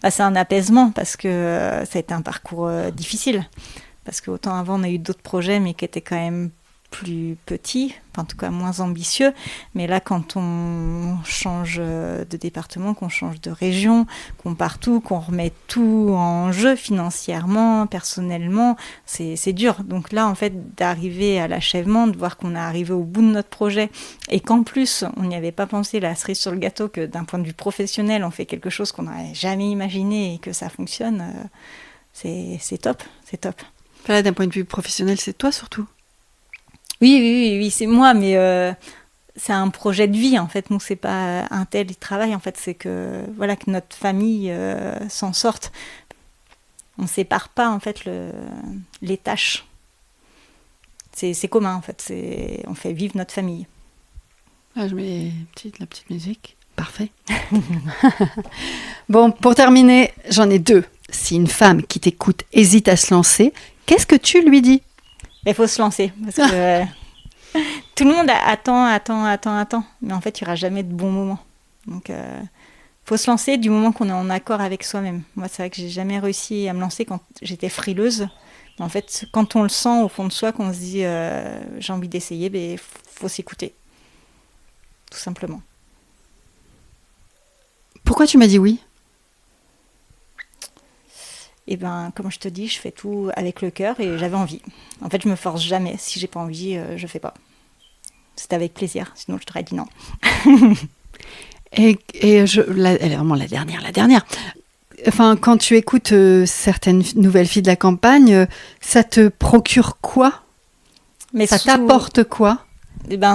C'est un apaisement parce que ça a été un parcours difficile. Parce qu'autant avant, on a eu d'autres projets, mais qui étaient quand même plus petits, en tout cas moins ambitieux. Mais là, quand on change de département, qu'on change de région, qu'on part tout, qu'on remet tout en jeu financièrement, personnellement, c'est dur. Donc là, en fait, d'arriver à l'achèvement, de voir qu'on est arrivé au bout de notre projet et qu'en plus, on n'y avait pas pensé, la cerise sur le gâteau, que d'un point de vue professionnel, on fait quelque chose qu'on n'aurait jamais imaginé et que ça fonctionne, c'est top, c'est top. Là, d'un point de vue professionnel, c'est toi surtout ? Oui, c'est moi, mais c'est un projet de vie, en fait. Nous, c'est pas un tel travail, en fait, c'est que, voilà, que notre famille s'en sorte. On ne sépare pas, en fait, les tâches. C'est commun, en fait. On fait vivre notre famille. Ah, je mets la petite musique. Parfait. Bon, pour terminer, j'en ai 2. Si une femme qui t'écoute hésite à se lancer, qu'est-ce que tu lui dis ? Il faut se lancer, parce que tout le monde attend. Mais en fait, il n'y aura jamais de bon moment. Donc, faut se lancer du moment qu'on est en accord avec soi-même. Moi, c'est vrai que j'ai jamais réussi à me lancer quand j'étais frileuse. Mais en fait, quand on le sent au fond de soi, qu'on se dit j'ai envie d'essayer, il faut s'écouter. Tout simplement. Pourquoi tu m'as dit oui ? Et comme je te dis, je fais tout avec le cœur et j'avais envie. En fait, je me force jamais. Si j'ai pas envie, je fais pas. C'est avec plaisir, sinon je t'aurais dit non. Elle est vraiment la dernière. Enfin, quand tu écoutes certaines nouvelles filles de la campagne, ça te procure quoi ? Ça t'apporte quoi ?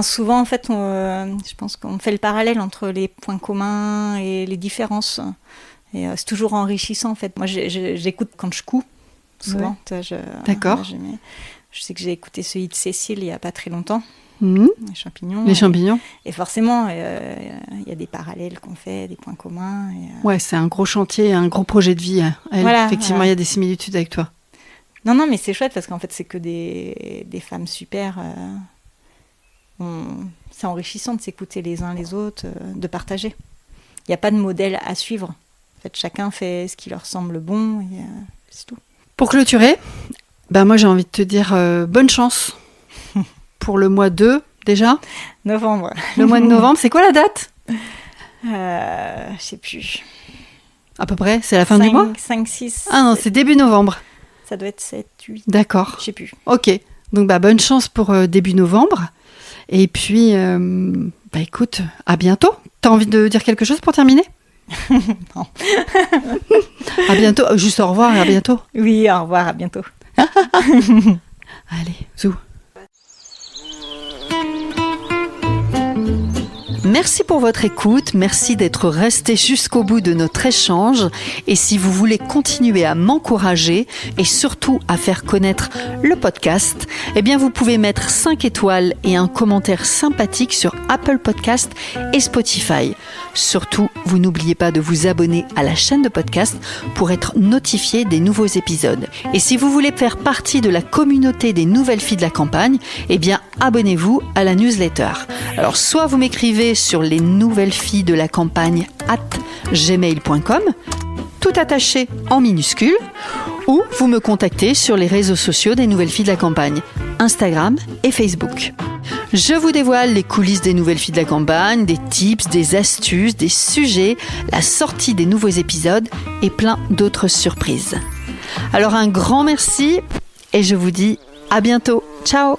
Souvent, en fait, je pense qu'on fait le parallèle entre les points communs et les différences. Et c'est toujours enrichissant, en fait. Moi, j'écoute quand je couds, souvent. Ouais. D'accord. Je sais que j'ai écouté celui de Cécile il n'y a pas très longtemps. Mmh. Les champignons. Et forcément, il y a des parallèles qu'on fait, des points communs. Ouais, c'est un gros chantier, un gros projet de vie. Effectivement, il y a des similitudes avec toi. Non, mais c'est chouette parce qu'en fait, c'est que des femmes super. C'est enrichissant de s'écouter les uns les autres, de partager. Il n'y a pas de modèle à suivre. En fait, chacun fait ce qui leur semble bon et c'est tout. Pour clôturer, moi j'ai envie de te dire bonne chance pour le mois 2 déjà. Novembre. Le mois de novembre, c'est quoi la date ? Je sais plus. À peu près, c'est la fin du mois ? 5, 6. Ah non, c'est début novembre. Ça doit être 7, 8. D'accord. Je sais plus. Ok, donc bonne chance pour début novembre. Et puis, écoute, à bientôt. T'as envie de dire quelque chose pour terminer ? Non. À bientôt. Juste au revoir et à bientôt. Oui, au revoir, à bientôt. Allez, zou. Merci pour votre écoute, merci d'être resté jusqu'au bout de notre échange. Et si vous voulez continuer à m'encourager et surtout à faire connaître le podcast, vous pouvez mettre 5 étoiles et un commentaire sympathique sur Apple Podcast et Spotify. Surtout, vous n'oubliez pas de vous abonner à la chaîne de podcast pour être notifié des nouveaux épisodes. Et si vous voulez faire partie de la communauté des nouvelles filles de la campagne, abonnez-vous à la newsletter. Alors, soit vous m'écrivez sur les nouvelles filles de la campagne @gmail.com, tout attaché en minuscules, ou vous me contactez sur les réseaux sociaux des nouvelles filles de la campagne, Instagram et Facebook. Je vous dévoile les coulisses des nouvelles filles de la campagne, des tips, des astuces, des sujets, la sortie des nouveaux épisodes et plein d'autres surprises. Alors un grand merci et je vous dis à bientôt. Ciao!